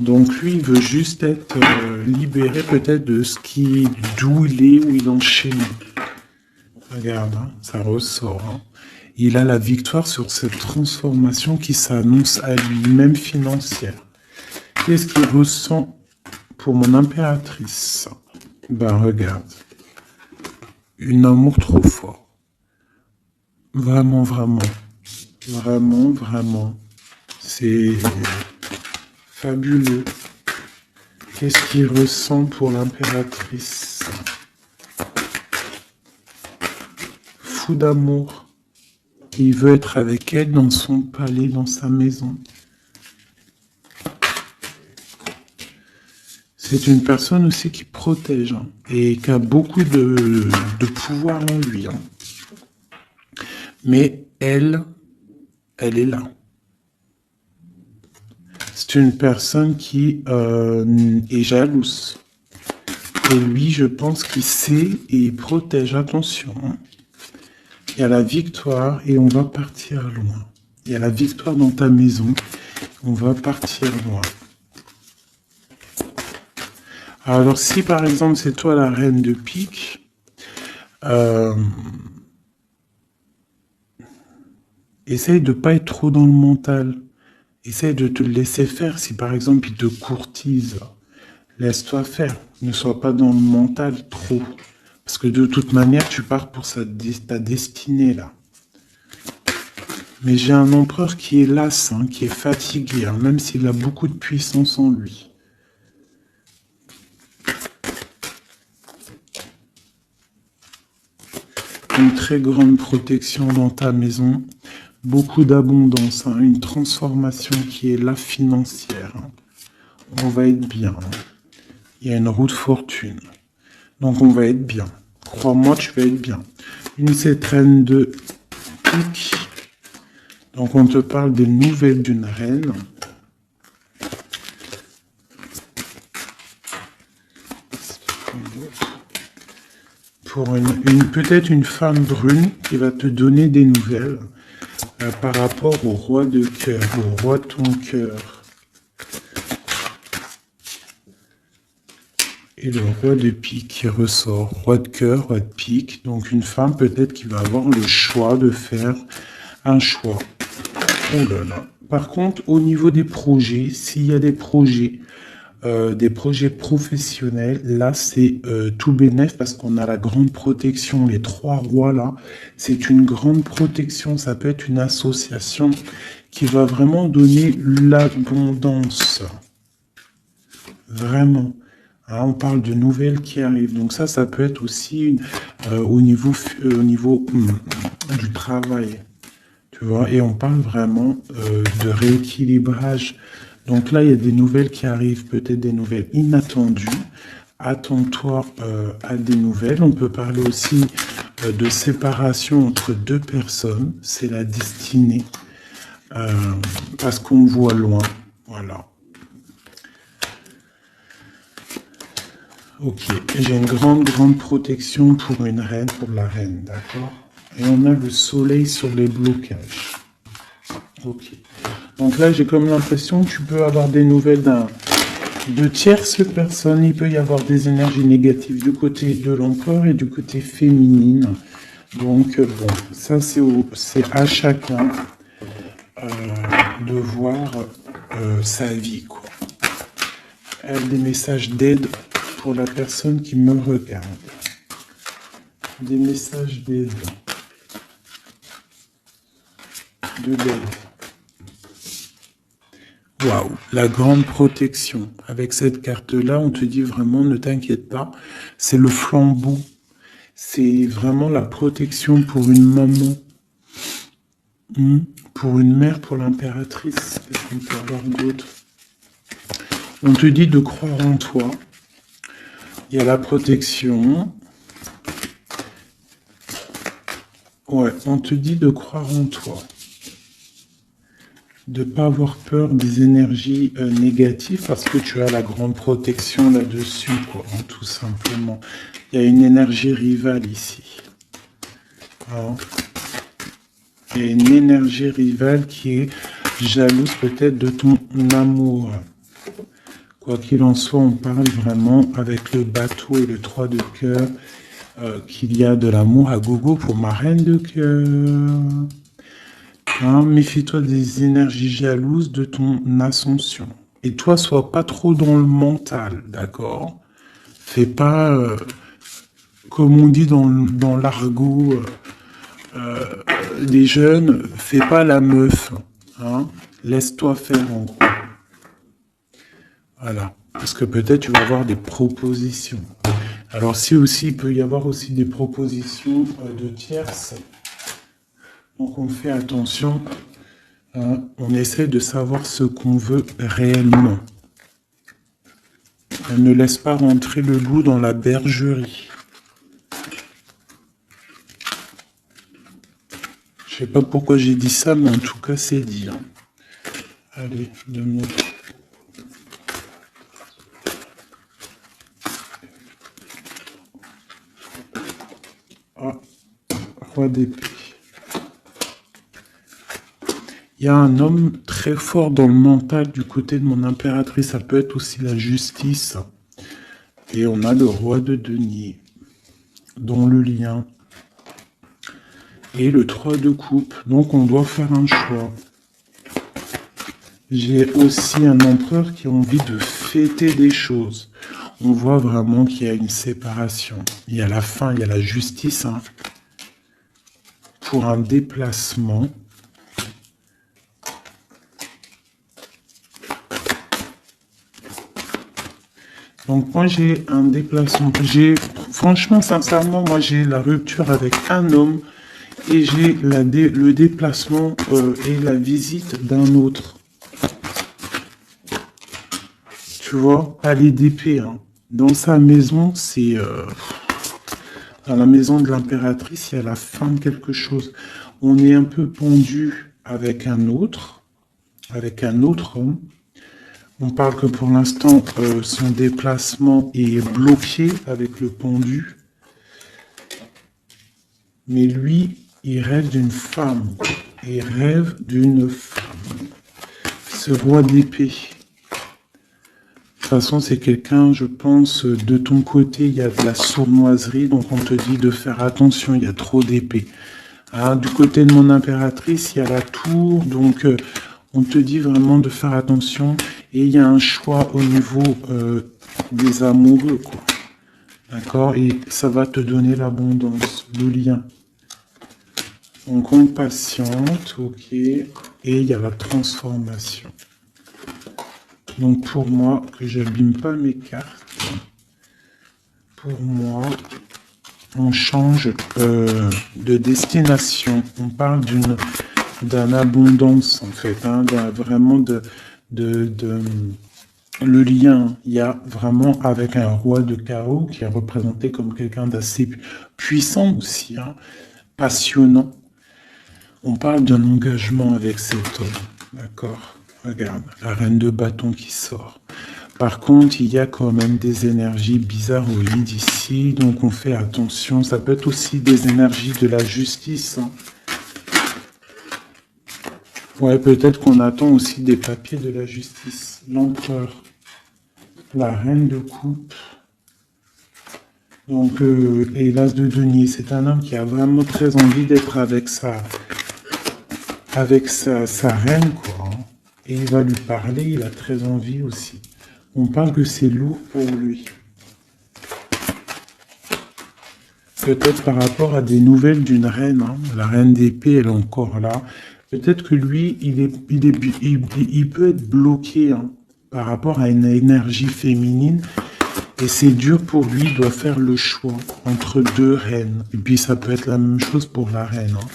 Speaker 1: Donc lui, il veut juste être libéré peut-être de ce qui, d'où il est, où il est enchaîné. Regarde, hein, ça ressort. Hein. Il a la victoire sur cette transformation qui s'annonce à lui-même financière. Qu'est-ce qu'il ressent pour mon impératrice? Ben regarde. Un amour trop fort. Vraiment, vraiment. Vraiment, vraiment. C'est fabuleux. Qu'est-ce qu'il ressent pour l'impératrice? Fou d'amour. Il veut être avec elle dans son palais, dans sa maison. C'est une personne aussi qui protège hein, et qui a beaucoup de pouvoir en lui. Hein. Mais elle est là. C'est une personne qui est jalouse. Et lui, je pense qu'il sait et il protège. Attention. Hein. Il y a la victoire et on va partir loin. Il y a la victoire dans ta maison. On va partir loin. Alors, si par exemple, c'est toi la reine de pique, essaye de ne pas être trop dans le mental. Essaye de te laisser faire. Si par exemple, il te courtise, laisse-toi faire. Ne sois pas dans le mental trop. Parce que de toute manière, tu pars pour ta destinée, là. Mais j'ai un empereur qui est las, hein, qui est fatigué, hein, même s'il a beaucoup de puissance en lui. Une très grande protection dans ta maison. Beaucoup d'abondance, hein, une transformation qui est là financière. Hein. On va être bien. Hein. Il y a une roue de fortune. Donc on va être bien. Crois-moi, tu vas être bien. Une cette reine de pique. Donc on te parle des nouvelles d'une reine. Pour peut-être une femme brune qui va te donner des nouvelles par rapport au roi de cœur, au roi de ton cœur. Et le roi de pique qui ressort, roi de cœur, roi de pique. Donc une femme peut-être qui va avoir le choix de faire un choix. Oh là là. Par contre, au niveau des projets, s'il y a des projets professionnels, là c'est tout bénef parce qu'on a la grande protection. Les trois rois là, c'est une grande protection. Ça peut être une association qui va vraiment donner l'abondance. Vraiment. Hein, on parle de nouvelles qui arrivent. Donc ça peut être aussi au niveau du travail. Tu vois, et on parle vraiment de rééquilibrage. Donc là, il y a des nouvelles qui arrivent, peut-être des nouvelles inattendues. Attends-toi à des nouvelles. On peut parler aussi de séparation entre deux personnes. C'est la destinée. Parce qu'on voit loin. Voilà. Ok, j'ai une grande protection pour une reine, pour la reine, d'accord? Et on a le soleil sur les blocages. Ok. Donc là, j'ai comme l'impression que tu peux avoir des nouvelles de tierces personnes. Il peut y avoir des énergies négatives du côté de l'empereur et du côté féminine. Donc, bon, ça, c'est à chacun de voir sa vie, quoi. Des messages d'aide pour la personne qui me regarde. Des messages d'aide. De l'aide. Waouh, la grande protection. Avec cette carte-là, on te dit vraiment, ne t'inquiète pas, c'est le flambeau. C'est vraiment la protection pour une maman, pour une mère, pour l'impératrice. Qu'est-ce qu'on peut avoir d'autre? On te dit de croire en toi. Il y a la protection. Ouais, on te dit de croire en toi. De ne pas avoir peur des énergies négatives parce que tu as la grande protection là-dessus, quoi, hein, tout simplement. Il y a une énergie rivale ici. Hein. Il y a une énergie rivale qui est jalouse peut-être de ton amour. Quoi qu'il en soit, on parle vraiment avec le bateau et le 3 de cœur qu'il y a de l'amour à gogo pour ma reine de cœur. Hein, méfie-toi des énergies jalouses de ton ascension. Et toi, sois pas trop dans le mental, d'accord? Fais pas, comme on dit dans l'argot des jeunes, fais pas la meuf. Hein? Laisse-toi faire en gros. Voilà. Parce que peut-être tu vas avoir des propositions. Alors si aussi, il peut y avoir aussi des propositions de tierces. Donc on fait attention, hein, on essaie de savoir ce qu'on veut réellement. Elle ne laisse pas rentrer le loup dans la bergerie. Je sais pas pourquoi j'ai dit ça, mais en tout cas c'est dit. Hein. Allez, donne-moi. Ah, roi d'épée. Il y a un homme très fort dans le mental du côté de mon impératrice. Ça peut être aussi la justice. Et on a le roi de denier, dont le lien. Et le 3 de coupe. Donc on doit faire un choix. J'ai aussi un empereur qui a envie de fêter des choses. On voit vraiment qu'il y a une séparation. Il y a la fin, il y a la justice. Hein, pour un déplacement. Donc moi j'ai un déplacement. Franchement, sincèrement, moi j'ai la rupture avec un homme. Et j'ai le déplacement et la visite d'un autre. Tu vois, palais d'épée. Hein. Dans sa maison, c'est... dans la maison de l'impératrice, il y a la fin de quelque chose. On est un peu pendu avec un autre homme. On parle que pour l'instant, son déplacement est bloqué avec le pendu. Mais lui... il rêve d'une femme. Il rêve d'une femme. Ce roi d'épée. De toute façon, c'est quelqu'un, je pense, de ton côté, il y a de la sournoiserie, donc on te dit de faire attention, il y a trop d'épées. Hein, du côté de mon impératrice, il y a la tour, donc on te dit vraiment de faire attention. Et il y a un choix au niveau des amoureux, quoi. D'accord? Et ça va te donner l'abondance, le lien. Donc on patiente, ok, et il y a la transformation. Donc pour moi, que j'abîme pas mes cartes, pour moi, on change de destination. On parle d'une abondance en fait, hein, vraiment le lien. Il y a vraiment avec un roi de chaos qui est représenté comme quelqu'un d'assez puissant aussi, hein, passionnant. On parle d'un engagement avec cet homme, d'accord? Regarde, la reine de bâton qui sort. Par contre, il y a quand même des énergies bizarroïdes ici, donc on fait attention. Ça peut être aussi des énergies de la justice. Hein. Ouais, peut-être qu'on attend aussi des papiers de la justice. L'empereur, la reine de coupe. Donc, et l'as de denier, c'est un homme qui a vraiment très envie d'être avec sa reine, quoi. Hein. Et il va lui parler, il a très envie aussi. On parle que c'est lourd pour lui. Peut-être par rapport à des nouvelles d'une reine. Hein. La reine d'épée, elle est encore là. Peut-être que lui, il peut être bloqué hein, par rapport à une énergie féminine. Et c'est dur pour lui, il doit faire le choix entre deux reines. Et puis ça peut être la même chose pour la reine. Hein.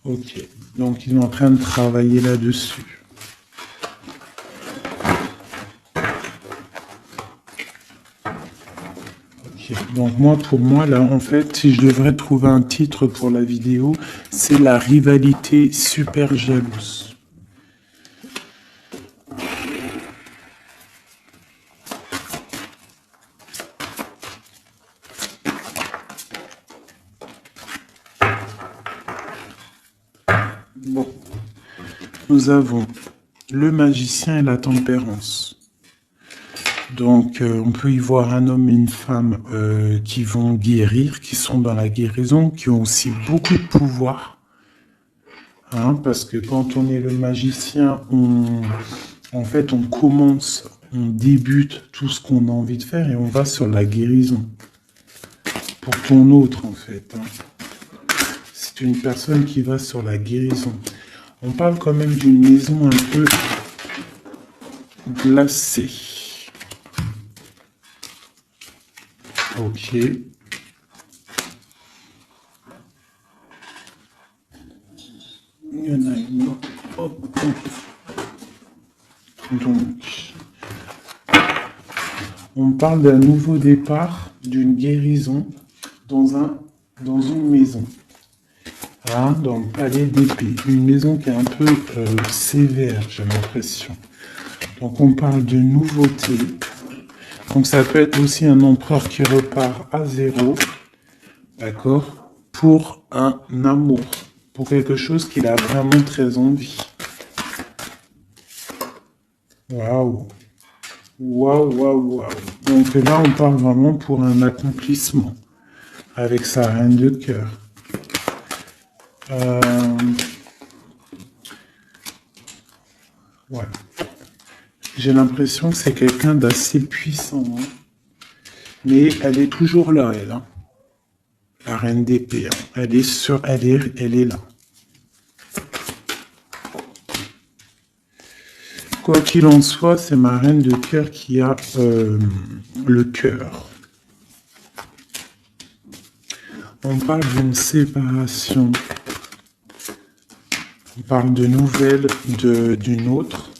Speaker 1: Ok, donc ils sont en train de travailler là-dessus. Ok, donc pour moi, là, en fait, si je devrais trouver un titre pour la vidéo, c'est la rivalité super jalouse. Bon, nous avons le magicien et la tempérance. Donc, on peut y voir un homme et une femme qui vont guérir, qui sont dans la guérison, qui ont aussi beaucoup de pouvoir. Hein, parce que quand on est le magicien, en fait, on commence, on débute tout ce qu'on a envie de faire et on va sur la guérison. Pour ton autre, en fait. Hein. C'est une personne qui va sur la guérison. On parle quand même d'une maison un peu glacée. Ok. Il y en a une autre. Hop, hop. Donc, on parle d'un nouveau départ, d'une guérison dans une maison. Hein, donc, palais d'épée. Une maison qui est un peu sévère, j'ai l'impression. Donc, on parle de nouveauté. Donc, ça peut être aussi un empereur qui repart à zéro. D'accord? Pour un amour. Pour quelque chose qu'il a vraiment très envie. Waouh! Waouh, waouh, waouh. Donc là, on parle vraiment pour un accomplissement. Avec sa reine de cœur. Ouais. J'ai l'impression que c'est quelqu'un d'assez puissant. Hein. Mais elle est toujours là, elle. Hein. La reine d'épée. Hein. Elle est là. Quoi qu'il en soit, c'est ma reine de cœur qui a le cœur. On parle d'une séparation. On parle de nouvelles d'une autre.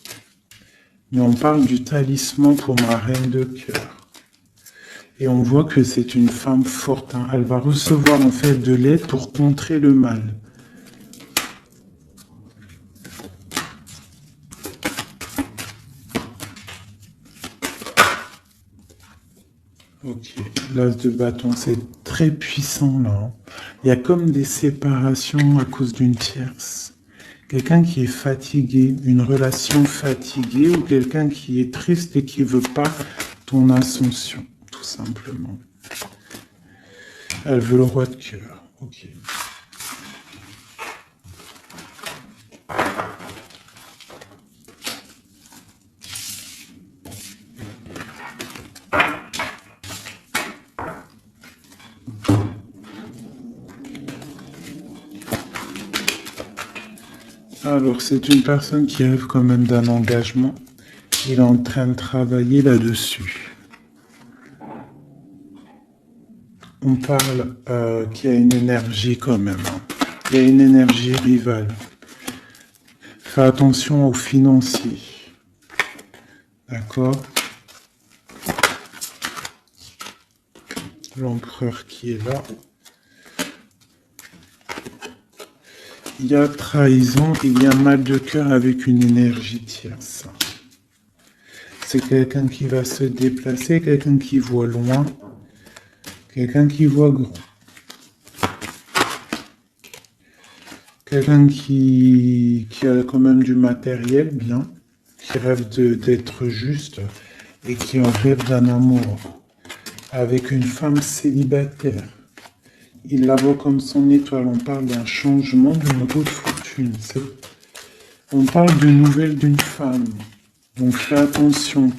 Speaker 1: Mais on parle du talisman pour ma reine de cœur. Et on voit que c'est une femme forte. Hein. Elle va recevoir en fait de l'aide pour contrer le mal. Ok, l'as de bâton, c'est très puissant là. Hein. Il y a comme des séparations à cause d'une tierce. Quelqu'un qui est fatigué, une relation fatiguée ou quelqu'un qui est triste et qui veut pas ton ascension, tout simplement. Elle veut le roi de cœur. Ok. Alors, c'est une personne qui rêve quand même d'un engagement. Il est en train de travailler là-dessus. On parle qu'il y a une énergie quand même. Hein. Il y a une énergie rivale. Fais attention aux financiers. D'accord? L'empereur qui est là. Il y a trahison, il y a mal de cœur avec une énergie tierce. C'est quelqu'un qui va se déplacer, quelqu'un qui voit loin, quelqu'un qui voit grand. Quelqu'un qui a quand même du matériel bien, qui rêve d'être juste et qui en rêve d'un amour avec une femme célibataire. Il la voit comme son étoile. On parle d'un changement, d'une haute fortune. On parle de nouvelles d'une femme. Donc fais attention.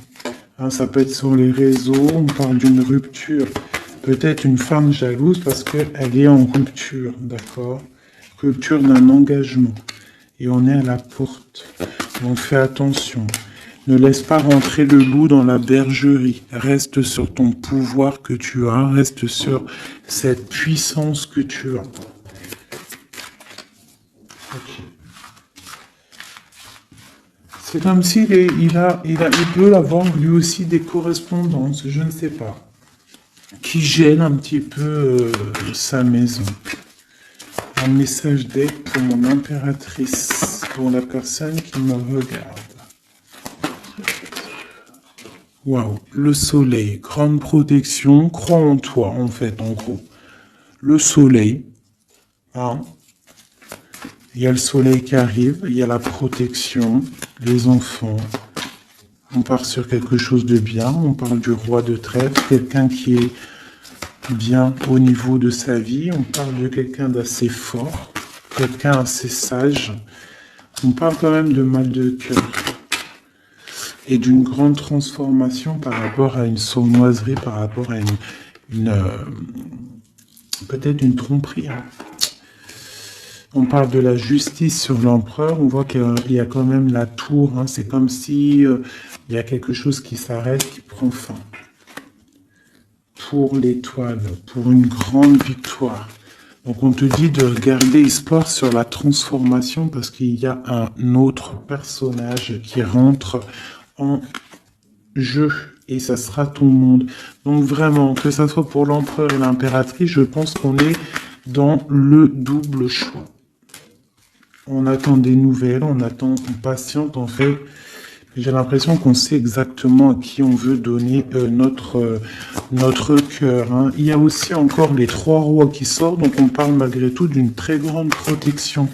Speaker 1: Hein, ça peut être sur les réseaux. On parle d'une rupture. Peut-être une femme jalouse parce qu'elle est en rupture. D'accord? Rupture d'un engagement. Et on est à la porte. Donc fais attention. Ne laisse pas rentrer le loup dans la bergerie. Reste sur ton pouvoir que tu as. Reste sur cette puissance que tu as. Okay. C'est comme s'il il peut avoir lui aussi des correspondances, je ne sais pas, qui gênent un petit peu sa maison. Un message d'aide pour mon impératrice, pour la personne qui me regarde. Waouh, le soleil, grande protection, crois en toi, en fait, en gros. Le soleil, hein. Il y a le soleil qui arrive, il y a la protection, les enfants. On part sur quelque chose de bien, on parle du roi de trèfle, quelqu'un qui est bien au niveau de sa vie, on parle de quelqu'un d'assez fort, quelqu'un assez sage. On parle quand même de mal de cœur. Et d'une grande transformation par rapport à une sournoiserie, par rapport à peut-être une tromperie. Hein. On parle de la justice sur l'empereur. On voit qu'il y a quand même la tour. Hein. C'est comme si il y a quelque chose qui s'arrête, qui prend fin. Pour l'étoile, pour une grande victoire. Donc on te dit de garder espoir sur la transformation parce qu'il y a un autre personnage qui rentre en jeu et ça sera ton monde. Donc vraiment, que ça soit pour l'empereur et l'impératrice, je pense qu'on est dans le double choix. On attend des nouvelles, on patiente en fait. J'ai l'impression qu'on sait exactement à qui on veut donner notre cœur. Hein. Il y a aussi encore les 3 rois qui sortent, donc on parle malgré tout d'une très grande protection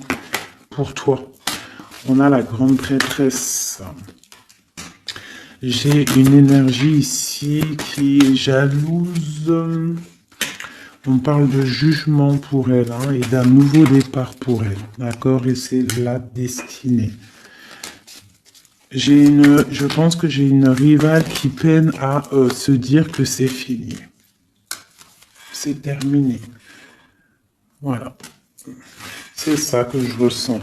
Speaker 1: pour toi. On a la grande prêtresse. J'ai une énergie ici qui est jalouse. On parle de jugement pour elle hein, et d'un nouveau départ pour elle. D'accord? Et c'est la destinée. Je pense que j'ai une rivale qui peine à se dire que c'est fini. C'est terminé. Voilà. C'est ça que je ressens.